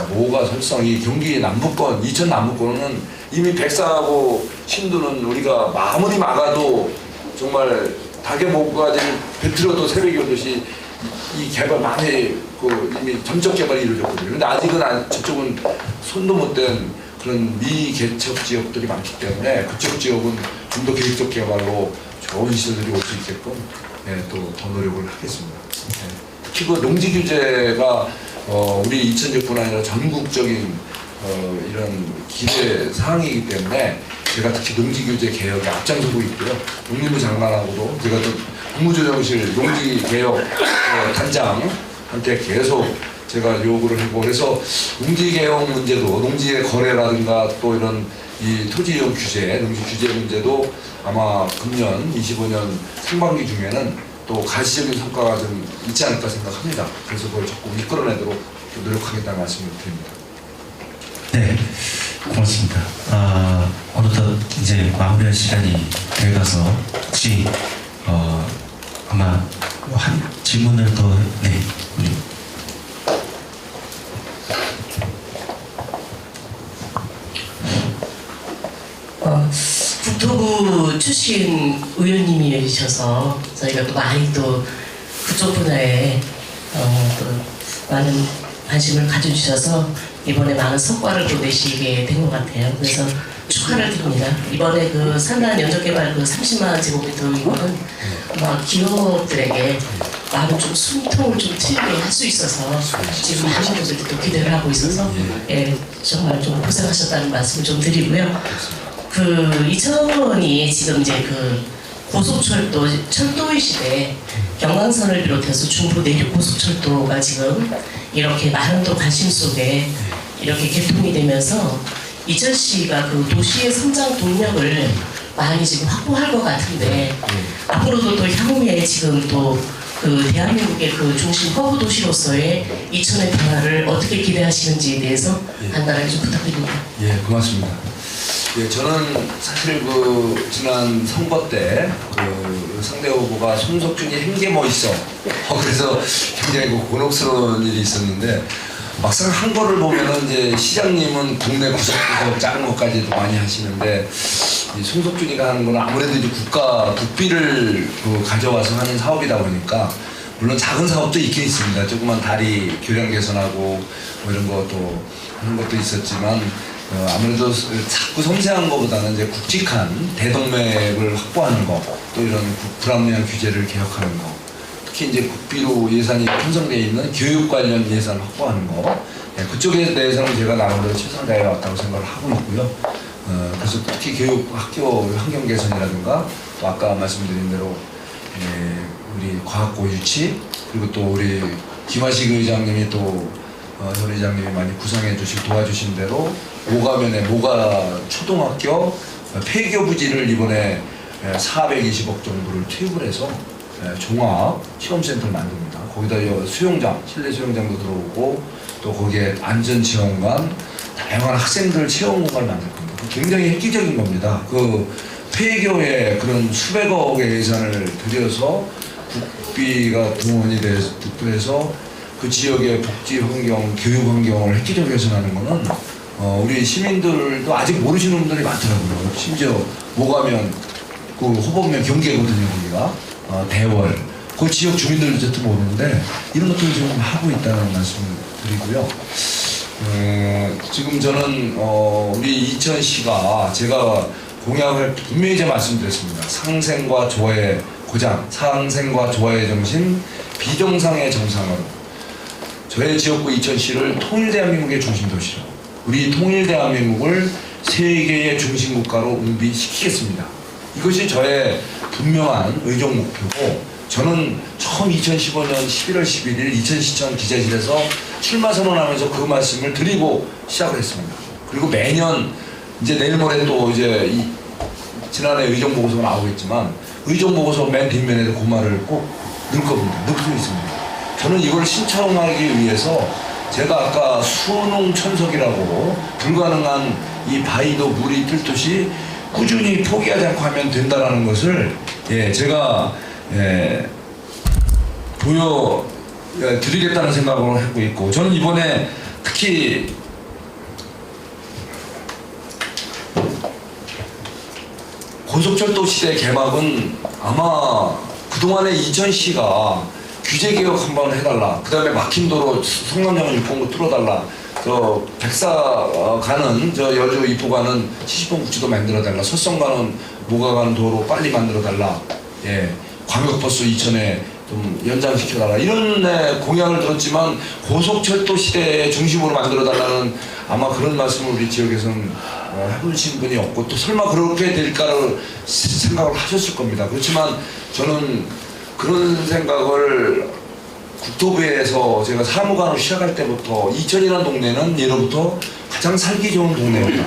모가, 설성 이 경기 남부권, 이천 남부권은 이미 백사하고 신도는 우리가 아무리 막아도 정말 닭의 목까지 배틀어도 새벽이 오듯이 이 개발 많이 이미 점적 개발이 이루어졌거든요. 근데 아직은 저쪽은 손도 못 댄 그런 미개척 지역들이 많기 때문에 그쪽 지역은 좀 더 계획적 개발로 좋은 시설들이 올 수 있게끔 또 더 노력을 하겠습니다. 특히 그 농지 규제가 우리 이천뿐 아니라 전국적인 이런 기대 사항이기 때문에 제가 특히 농지 규제 개혁에 앞장서고 있고요. 농림부 장관하고도 제가 또 국무조정실 농지 개혁 단장한테 계속 제가 요구를 하고 그래서 농지 개혁 문제도 농지의 거래라든가 또 이런 이 토지 이용 규제, 농지 규제 문제도 아마 금년 25년 상반기 중에는 또 가시적인 성과가 좀 있지 않을까 생각합니다. 그래서 그걸 적극 이끌어내도록 노력하겠다는 말씀을 드립니다. 네, 고맙습니다. 어느덧 이제 마무리할 시간이 되어가서 혹시 아마 한 질문을 더 우리 국토부 출신 의원님이셔서 저희가 또 많이 또 그쪽 분야에 또 많은 관심을 가져주셔서 이번에 많은 성과를 또 내시게 된 것 같아요. 그래서 축하를 드립니다. 이번에 그 산단 연적개발 그 30만 제곱미터 이거는 아마 기업들에게 많은 좀 숨통을 좀 트이게 할 수 있어서 지금 많은 분들이 또 기대를 하고 있어서 정말 좀 고생하셨다는 말씀 좀 드리고요. 그 이천이 지금 이제 그 고속철도 철도의 시대 경강선을 비롯해서 중부 내륙 고속철도가 지금 이렇게 많은 또 관심 속에 이렇게 개통이 되면서 이천시가 그 도시의 성장 동력을 많이 지금 확보할 것 같은데 앞으로도 또 향후에 지금 또 그 대한민국의 그 중심 허브 도시로서의 이천의 변화를 어떻게 기대하시는지에 대해서 간단하게 좀 부탁드립니다. 예, 고맙습니다. 예, 저는 사실 그 지난 선거 때 그 상대 후보가 손석준이 행게 뭐 있어. 그래서 굉장히 그 곤혹스러운 일이 있었는데 막상 한 거를 보면은 이제 시장님은 동네 구석구석 작은 것까지도 많이 하시는데 이 송석준이가 하는 거는 아무래도 이제 국비를 가져와서 하는 사업이다 보니까 물론 작은 사업도 있긴 있습니다. 조그만 다리 교량 개선하고 뭐 이런 것도 하는 것도 있었지만 아무래도 자꾸 섬세한 것보다는 이제 굵직한 대동맥을 확보하는 거, 또 이런 불합리한 규제를 개혁하는 거, 특히 이제 국비로 예산이 편성되어 있는 교육 관련 예산을 확보하는 거, 그쪽에 대해서는 제가 나름대로 최선을 다해 왔다고 생각을 하고 있고요. 그래서 특히 교육 학교 환경 개선이라든가 또 아까 말씀드린 대로 우리 과학고 유치, 그리고 또 우리 김하식 의장님이 또 현 의장님이 많이 구상해 주시고 도와주신 대로 모가면에 모가 초등학교 폐교 부지를 이번에 420억 정도를 투입을 해서 종합 체험센터를 만듭니다. 거기다 수영장, 실내 수영장도 들어오고 또 거기에 안전체험관, 다양한 학생들 체험 공간을 만들 겁니다. 굉장히 획기적인 겁니다. 그 폐교에 그런 수백억의 예산을 들여서 국비가 동원이 돼서 그 지역의 복지 환경, 교육 환경을 획기적으로 개선하는 거는 우리 시민들도 아직 모르시는 분들이 많더라고요. 심지어 모가면 그 호법면 경계거든요, 거기가. 대월. 그 지역 주민들도 모르는데 이런 것들을 지금 하고 있다는 말씀을 드리고요. 지금 저는 우리 이천시가 제가 공약을 분명히 이제 말씀드렸습니다. 상생과 조화의 고장, 상생과 조화의 정신, 비정상의 정상으로 저의 지역구 이천시를 통일대한민국의 중심도시로 우리 통일대한민국을 세계의 중심국가로 운비시키겠습니다. 이것이 저의 분명한 의정 목표고 저는 처음 2015년 11월 11일 이천시청 기자실에서 출마 선언하면서 그 말씀을 드리고 시작을 했습니다. 그리고 매년 이제 내일 모레 또 이제 지난해 의정 보고서가 나오겠지만 의정 보고서 맨 뒷면에도 그 말을 꼭 넣을 겁니다. 넣고 있습니다. 저는 이걸 신청하기 위해서 제가 아까 수농천석이라고 불가능한 이 바위도 물이 뜰듯이 꾸준히 포기하지 않고 하면 된다는 것을 제가 보여드리겠다는 생각을 하고 있고 저는 이번에 특히 고속철도 시대 개막은 아마 그동안에 이천시가 규제개혁 한번 해달라. 그 다음에 막힌 도로 성남장은 6번구 뚫어달라. 저 백사 가는 저 여주 입구 가는 70번 국지도 만들어달라. 설성 가는 모가 가는 도로 빨리 만들어달라. 광역버스 이천에 좀 연장시켜달라. 이런 공약을 들었지만 고속철도 시대의 중심으로 만들어달라는 아마 그런 말씀을 우리 지역에서는 해보신 분이 없고 또 설마 그렇게 될까를 생각을 하셨을 겁니다. 그렇지만 저는 그런 생각을 국토부에서 제가 사무관으로 시작할 때부터 이천이라는 동네는 예로부터 가장 살기 좋은 동네였다.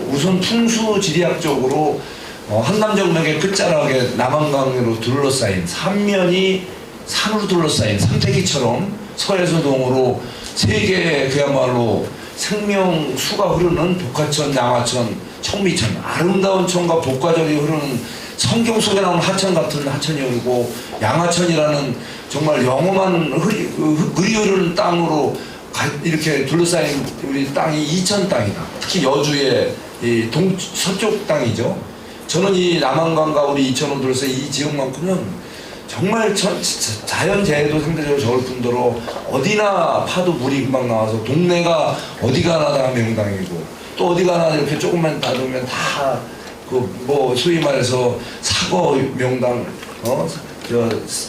우선 풍수지리학적으로 한남정맥의 끝자락에 남한강으로 둘러싸인 삼면이 산으로 둘러싸인 삼태기처럼 서에서 동으로 세 개의 그야말로 생명수가 흐르는 복화천, 양화천, 청미천 아름다운 천과 복과절이 흐르는 성경 속에 나오는 하천 같은 하천이 흐르고 양화천이라는 정말 영험한 물이 흐르는 땅으로 이렇게 둘러싸인 우리 땅이 이천 땅이다. 특히 여주의 이 서쪽 땅이죠. 저는 이 남한강과 우리 이천으로 둘러싸인 이 지역만큼은 정말 자연재해도 상대적으로 적을 뿐더러 어디나 파도 물이 금방 나와서 동네가 어디 가나 다 명당이고 또 어디 가나 이렇게 조금만 닫으면 다 뭐 소위 말해서 사거 명당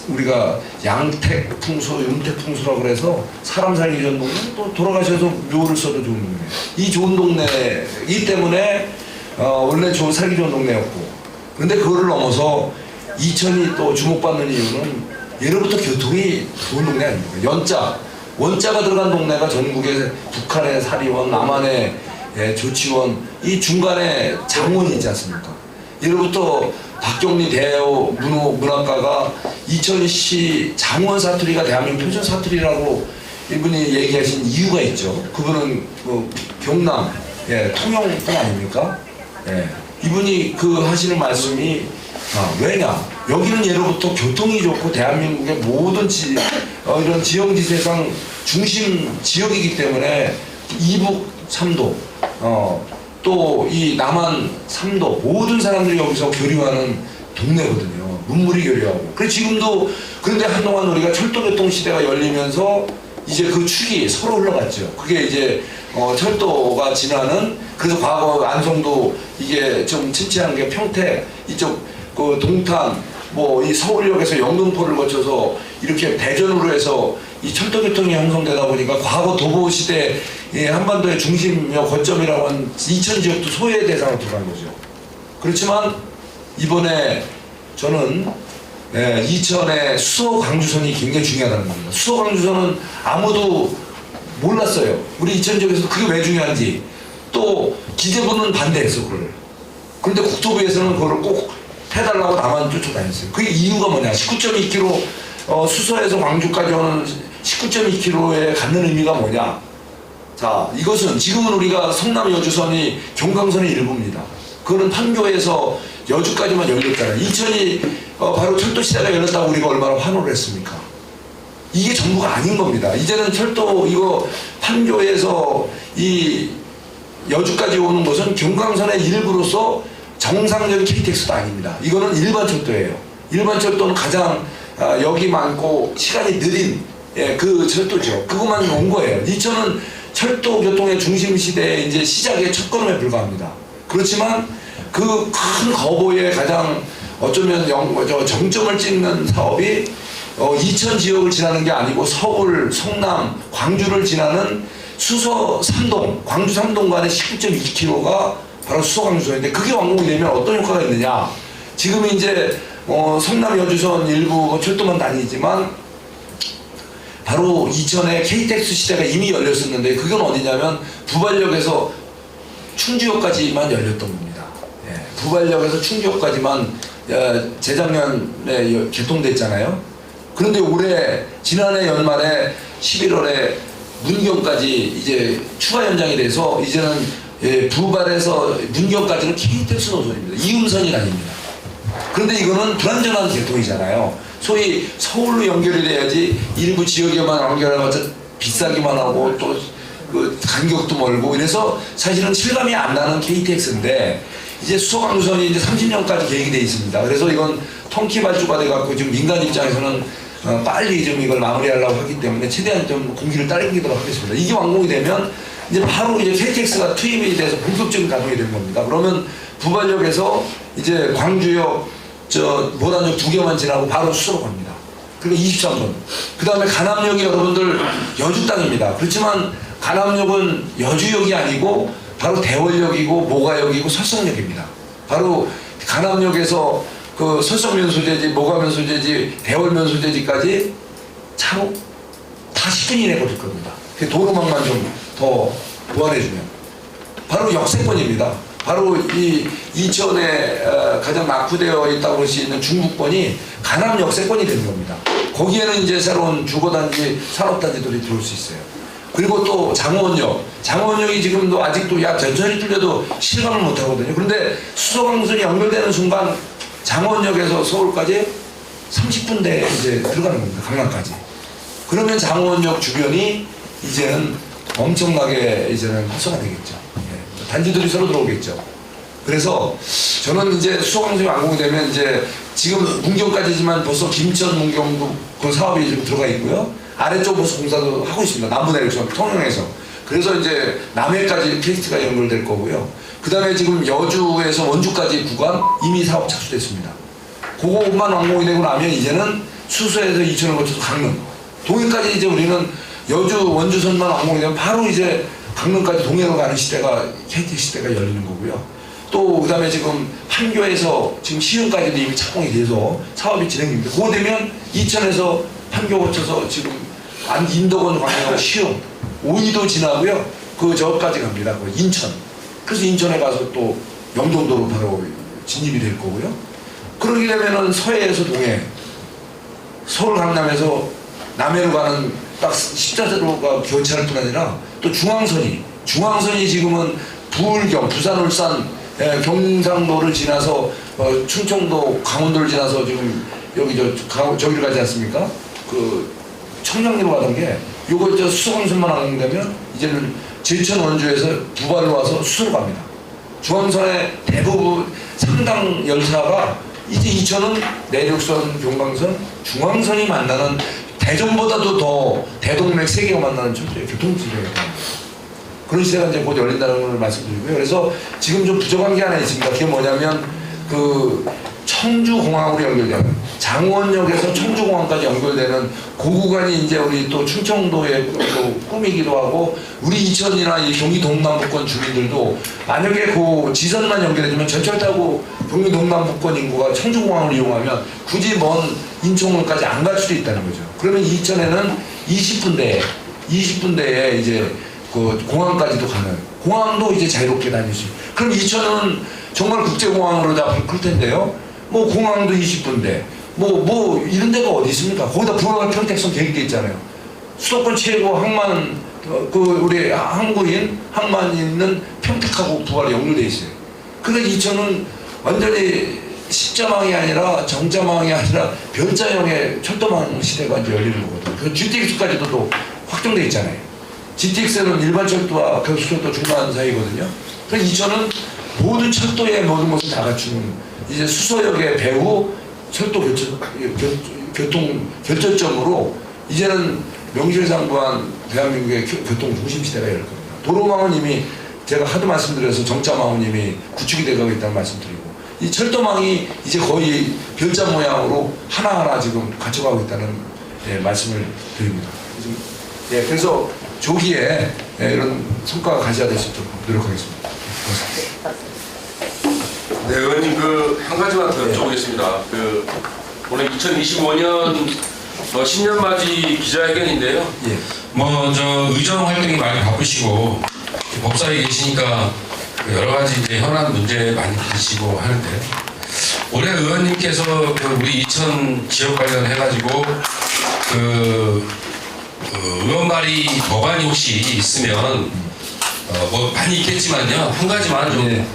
우리가 양택 풍수, 윤택 풍수라고 그래서 사람 살기 좋은 동네 또 돌아가셔서 묘를 써도 좋은 동네. 이 좋은 동네이기 때문에 원래 살기 좋은 동네였고 그런데 그거를 넘어서 이천이 또 주목받는 이유는 예로부터 교통이 좋은 동네 아닙니까? 원자가 들어간 동네가 전국의 북한의 사리원, 남한의 조치원, 이 중간에 장원이 있지 않습니까? 예로부터 박경리 대호 문학가가 이천시 장원 사투리가 대한민국 표준 사투리라고 이분이 얘기하신 이유가 있죠. 그분은 경남 통영분 아닙니까? 이분이 그 하시는 말씀이 왜냐? 여기는 예로부터 교통이 좋고 대한민국의 모든 이런 지형지세상 중심 지역이기 때문에 이북 3도, 또 이 남한 3도 모든 사람들이 여기서 교류하는 동네거든요. 문물이 교류하고. 그래서 지금도 그런데 한동안 우리가 철도교통 시대가 열리면서 이제 그 축이 서로 흘러갔죠. 그게 이제 철도가 지나는 그래서 과거 안성도 이게 좀 침체한 게 평택 이쪽 그 동탄 뭐 이 서울역에서 영등포를 거쳐서 이렇게 대전으로 해서 이 철도교통이 형성되다 보니까 과거 도보 시대 한반도의 중심역 거점이라고 한 이천 지역도 소외 대상으로 들어간 거죠. 그렇지만 이번에 저는 이천의 수서 광주선이 굉장히 중요하다는 겁니다. 수서 광주선은 아무도 몰랐어요. 우리 이천 지역에서 그게 왜 중요한지. 또 기재부는 반대했어 그걸. 그런데 국토부에서는 그걸 꼭 해달라고 나만 쫓아다녔어요. 그게 이유가 뭐냐? 19.2km 수서에서 광주까지 오는 19.2km에 갖는 의미가 뭐냐? 자, 이것은 지금은 우리가 성남 여주선이 경강선의 일부입니다. 그거는 판교에서 여주까지만 열렸잖아요. 이천이 바로 철도 시대가 열렸다고 우리가 얼마나 환호를 했습니까? 이게 전부가 아닌 겁니다. 이제는 철도 이거 판교에서 이 여주까지 오는 것은 경강선의 일부로서 정상적인 KTX도 아닙니다. 이거는 일반 철도예요. 일반 철도는 가장 역이 많고 시간이 느린 그 철도죠. 그것만 온 거예요. 이천은 철도 교통의 중심 시대의 이제 시작의 첫걸음에 불과합니다. 그렇지만 그 큰 거보에 가장 어쩌면 정점을 찍는 사업이 이천 지역을 지나는 게 아니고 서울, 성남, 광주를 지나는 수서 3동, 광주 3동 간의 19.2km가 바로 수서 광주선인데 그게 완공이 되면 어떤 효과가 있느냐? 지금 이제 성남 여주선 일부 철도만 다니지만 바로 이천에 KTX 시대가 이미 열렸었는데 그건 어디냐면 부발역에서 충주역까지만 열렸던 겁니다. 부발역에서 충주역까지만 재작년에 개통됐잖아요. 그런데 올해 지난해 연말에 11월에 문경까지 이제 추가 연장이 돼서 이제는 부발에서 문경까지는 KTX 노선입니다. 이음선이 아닙니다. 그런데 이거는 불안전한 개통이잖아요. 소위 서울로 연결이 돼야지 일부 지역에만 연결해봤자 비싸기만 하고 또 그 간격도 멀고 이래서 사실은 실감이 안 나는 KTX인데 이제 수서광주선이 이제 30년까지 계획이 돼 있습니다. 그래서 이건 통키발주가 돼갖고 지금 민간 입장에서는 빨리 좀 이걸 마무리하려고 하기 때문에 최대한 좀 공기를 딸기도록 하겠습니다. 이게 완공이 되면 이제 바로 이제 KTX가 투입이 돼서 본격적인 가동이 되는 겁니다. 그러면 부발역에서 이제 광주역, 모란역 2개만 지나고 바로 수서로 갑니다. 그리고 23분. 그 다음에 간암역이 여러분들 여주 땅입니다. 그렇지만 간암역은 여주역이 아니고 바로 대월역이고 모가역이고 설성역입니다. 바로 간암역에서 그 설성면 소재지, 모가면 소재지, 대월면 소재지까지 차로 다 10분 이내 걸릴 겁니다. 그 도로망만 좀 더 보완해주면 바로 역세권입니다. 바로 이 이천에 가장 낙후되어 있다고 볼 수 있는 중부권이 간암 역세권이 되는 겁니다. 거기에는 이제 새로운 주거단지, 산업단지들이 들어올 수 있어요. 그리고 또 장원역이 지금도 아직도 약 전철이 뚫려도 실감을 못하거든요. 그런데 수서광선이 연결되는 순간 장원역에서 서울까지 30분 내에 이제 들어가는 겁니다. 강남까지. 그러면 장원역 주변이 이제는 엄청나게 이제는 활성화되겠죠. 단지들이 서로 들어오겠죠. 그래서 저는 이제 수서광선이 완공이 되면 이제 지금 문경까지지만 벌써 김천 문경도 그 사업이 좀 들어가 있고요. 아래쪽 벌써 공사도 하고 있습니다. 남부내륙선 통영에서. 그래서 이제 남해까지 KTX가 연결될 거고요. 그 다음에 지금 여주에서 원주까지 구간 이미 사업 착수됐습니다. 그것만 완공이 되고 나면 이제는 수서에서 이천을 거쳐서 강릉, 동해까지 이제 우리는 여주 원주선만 완공이 되면 바로 이제 강릉까지 동해로 가는 시대가 KTX 시대가 열리는 거고요. 또 그다음에 지금 판교에서 지금 시흥까지도 이미 착공이 돼서 사업이 진행됩니다. 그거 되면 이천에서 판교 거쳐서 지금 인덕원 광양 시흥 오이도 지나고요. 그 저까지 갑니다. 그 인천. 그래서 인천에 가서 또 영종도로 바로 진입이 될 거고요. 그러게 되면은 서해에서 동해, 서울 강남에서 남해로 가는 딱 십자도로가 교차할 뿐 아니라 또 중앙선이 지금은 부울경, 부산, 울산, 경상도를 지나서 충청도 강원도를 지나서 지금 여기 저기를 가지 않습니까? 그 청량리로 가던 게 요거 수성선만 안 되면 이제는 제천 원주에서 부발로 와서 수서로 갑니다. 중앙선의 대부분 상당 열차가 이제 이천은 내륙선, 경강선, 중앙선이 만나는 대전보다도 더 대동맥 세 개가 만나는 교통시대예요. 그런 시대가 이제 곧 열린다는 걸 말씀드리고요. 그래서 지금 좀 부족한 게 하나 있습니다. 그게 뭐냐면 그 청주공항으로 연결되는 장원역에서 청주공항까지 연결되는 그 구간이 이제 우리 또 충청도의 또 꿈이기도 하고 우리 이천이나 이 경기 동남부권 주민들도 만약에 그 지선만 연결해주면 전철 타고 경기 동남부권 인구가 청주공항을 이용하면 굳이 먼 인천공항까지 안 갈 수도 있다는 거죠. 그러면 이천에는 20분대에 이제 그 공항까지도 가는 공항도 이제 자유롭게 다닐 수 있고 그럼 이천은 정말 국제공항으로 다 클 텐데요. 뭐 공항도 20분대 뭐 이런 데가 어디 있습니까? 거기다 부활 평택선 계획돼 있잖아요. 수도권 최고 항만 그 우리 항구인 항만이 있는 평택하고 부활이 연결돼 있어요. 근데 이천은 완전히 십자망이 아니라 정자망이 아니라 별자형의 철도망 시대가 이제 열리는 거거든요. 그 GTX까지도 또 확정돼 있잖아요. GTX는 일반 철도와 교수철도 중간 사이거든요. 그래서 이천은 모든 철도의 모든 것을 다 갖춘 이제 수서역의 배후 철도 교통 결정점으로 이제는 명실상부한 대한민국의 교통 중심 시대가 열릴 겁니다. 도로망은 이미 제가 하도 말씀드려서 정자망은 이미 구축이 되고 있다는 말씀드리고 이 철도망이 이제 거의 별자 모양으로 하나하나 지금 갖춰가고 있다는 말씀을 드립니다. 그래서 조기에 이런 성과가 가져야 될 수 있도록 노력하겠습니다. 고맙습니다. 네, 의원님 한 가지만 더 여쭤보겠습니다. 오늘 2025년 신년맞이 기자회견인데요. 예. 뭐 저 의정 활동이 많이 바쁘시고 법사에 계시니까 여러 가지 이제 현안 문제 많이 계시고 하는데 올해 의원님께서 우리 이천 지역 관련해가지고 의원 발의 법안이 혹시 있으면 뭐 많이 있겠지만요 한 가지만 좀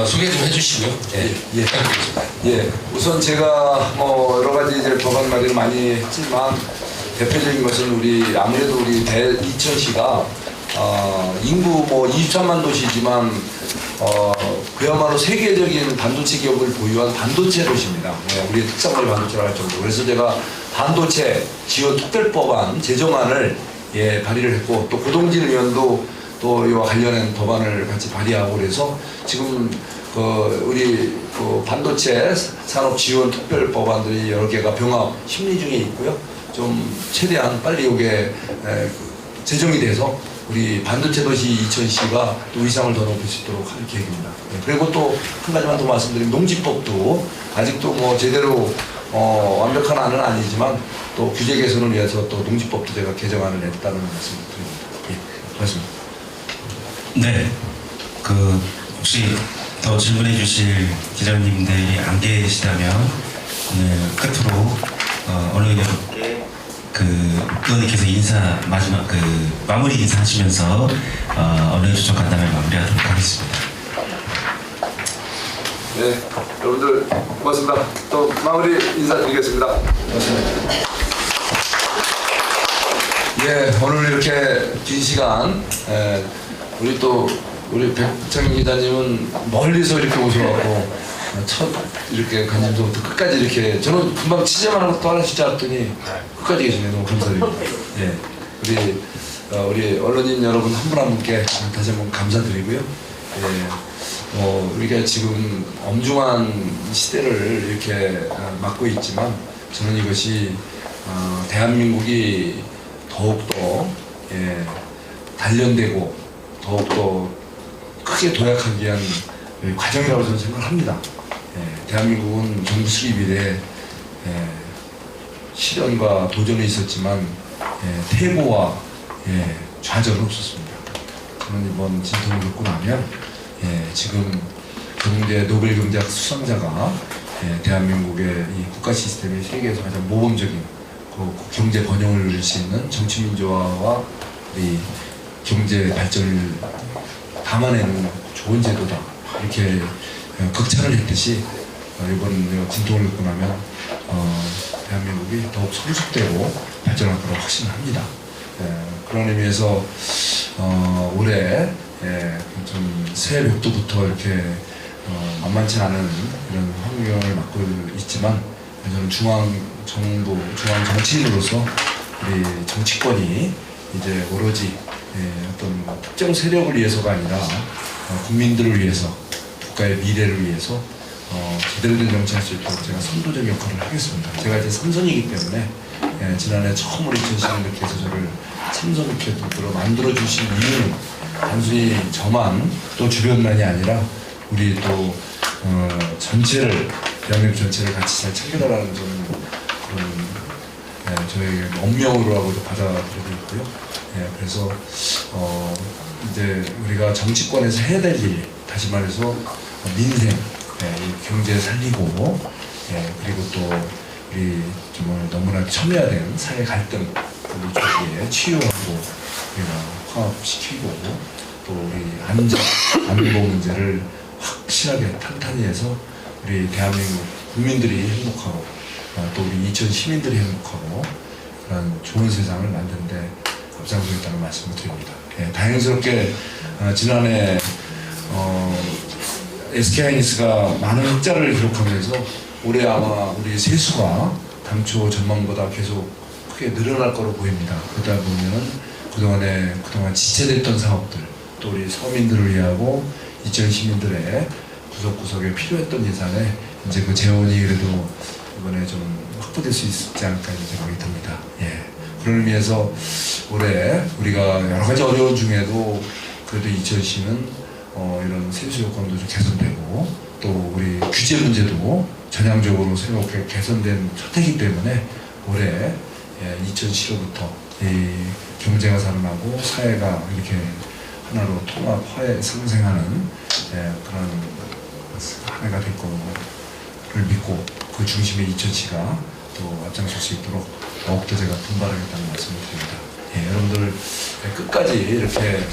소개 좀 해주시고요. 예. 부탁드리겠습니다. 예, 우선 제가 뭐 여러 가지 이제 법안 발의를 많이 했지만 대표적인 것은 아무래도 우리 이천시가 인구 뭐 23만 도시지만 그야말로 세계적인 반도체 기업을 보유한 반도체 도시입니다. 우리의 특산물 반도체라고 할 정도. 그래서 제가 반도체 지원 특별법안 제정안을 발의를 했고 또 고동진 의원도 또 이와 관련한 법안을 같이 발의하고 그래서 지금 우리 반도체 산업 지원 특별 법안들이 여러 개가 병합 심리 중에 있고요. 좀 최대한 빨리 이게 제정이 돼서 우리 반도체 도시 이천시가 또 위상을 더 높일 수 있도록 할 계획입니다. 그리고 또 한 가지만 더 말씀드리면 농지법도 아직도 뭐 제대로 완벽한 안은 아니지만 또 규제 개선을 위해서 또 농지법도 제가 개정안을 냈다는 말씀을 드립니다. 예, 고맙습니다. 네, 혹시 더 질문해 주실 기자님들이 안 계시다면 오늘 끝으로 어느 의원님께서 마지막 마무리 인사하시면서 어느 조정 간담회 마무리하도록 하겠습니다. 네, 여러분들 고맙습니다. 또 마무리 인사드리겠습니다. 고맙습니다. 예, 오늘 이렇게 긴 시간 우리 백창희 기자님은 멀리서 이렇게 오셔갖고 첫 이렇게 관심서부터 끝까지 이렇게 저는 금방 취재만 하고 또 하실 줄 알았더니 끝까지 계시네요. 너무 감사드립니다. 예, 우리 언론인 여러분 한 분 한 분께 다시 한번 감사드리고요. 예, 우리가 지금 엄중한 시대를 이렇게 맞고 있지만 저는 이것이 대한민국이 더욱더 단련되고 더욱더 크게 도약하기 위한 과정이라고 저는 생각합니다. 대한민국은 정부 수립 이래 시련과 도전이 있었지만 퇴보와 좌절은 없었습니다. 저는 이번 진통을 겪고 나면 지금 경제 노벨 경제학 수상자가 대한민국의 이 국가 시스템이 세계에서 가장 모범적인 경제 번영을 누릴 수 있는 정치 민주화와 이 경제 발전을 담아내는 좋은 제도다 이렇게 극찬을 했듯이 이번 진통을 겪고 나면 대한민국이 더욱 성숙되고 발전할 거라고 확신합니다. 그런 의미에서 올해 좀 새해 벽도부터 이렇게 만만치 않은 이런 환경을 맞고 있지만 저는 중앙 정치인으로서 우리 정치권이 이제 오로지 어떤 특정 세력을 위해서가 아니라 국민들을 위해서 국가의 미래를 위해서 제대로 된 정치할 수 있도록 제가 선도적 역할을 하겠습니다. 제가 이제 삼선이기 때문에 지난해 처음으로 2016년께서 저를 삼선 이렇게 만들어 주신 이유는 단순히 저만 또 주변만이 아니라 우리 또 전체를 대한민국 전체를 같이 잘 챙겨달라는 저는 그런 저에게 엄명으로라고도 받아들이고 있고요. 그래서 이제 우리가 정치권에서 해야 될 일, 다시 말해서 민생, 이 경제 살리고, 그리고 또 우리 정말 너무나 첨예화된 사회 갈등 우리 쪽에 치유하고 우리가 화합시키고 또 우리 안보 문제를 확실하게 탄탄히 해서 우리 대한민국 국민들이 행복하고 또 우리 이천 시민들이 행복하고 그런 좋은 세상을 만드는데 앞장서겠다는 말씀을 드립니다. 다행스럽게 지난해 SK하이닉스가 많은 흑자를 기록하면서 올해 아마 우리 세수가 당초 전망보다 계속 크게 늘어날 거로 보입니다. 그러다 보면 그동안 지체됐던 사업들 또 우리 서민들을 위하고 이천 시민들의 구석구석에 필요했던 예산에 이제 그 재원이 그래도 이번에 좀 확보될 수 있지 않을까 이런 생각이 듭니다. 그런 의미에서 올해 우리가 여러 가지 어려운 중에도 그래도 이천시는 이런 세수 요건도 좀 개선되고 또 우리 규제 문제도 전향적으로 새롭게 개선된 첫 해이기 때문에 올해 이천시로부터 이 경제가 살아나고 사회가 이렇게 하나로 통합, 화해, 상생하는 그런 한 해가 될 거를 믿고 그 중심에 이천시가 또 앞장설 수 있도록 더욱더 제가 분발하겠다는 말씀을 드립니다. 여러분들 끝까지 이렇게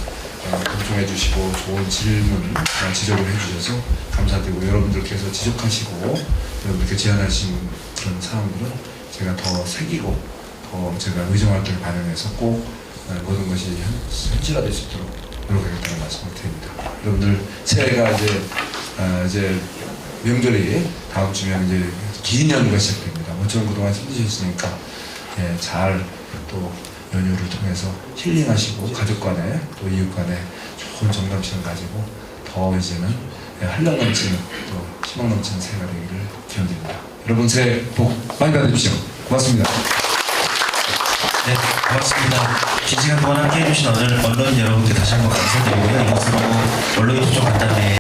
걱정해 주시고 좋은 질문, 지적을 해주셔서 감사드리고 여러분들께서 지적하시고 여러분들께 제안하신 그런 사항들은 제가 더 새기고 더 제가 의정활동에 반영해서 꼭 모든 것이 현실화될 수 있도록 노력하겠다는 말씀을 드립니다. 여러분들 새해가 이제 명절이 다음 주면 이제 긴 연휴가 시작됩니다. 모처럼 그동안 힘드셨으니까 잘 또 연휴를 통해서 힐링하시고 가족 간에 또 이웃 간에 좋은 정담 시간 가지고 더 이제는 활력 넘치는 또 희망 넘치는 새해가 되기를 기원드립니다. 여러분 새해 복 많이 받으십시오. 고맙습니다. 네, 고맙습니다. 긴 시간 동안 함께 해주신 언론 여러분께 다시 한번 감사드리고요. 이것으로 언론이 좀 간단해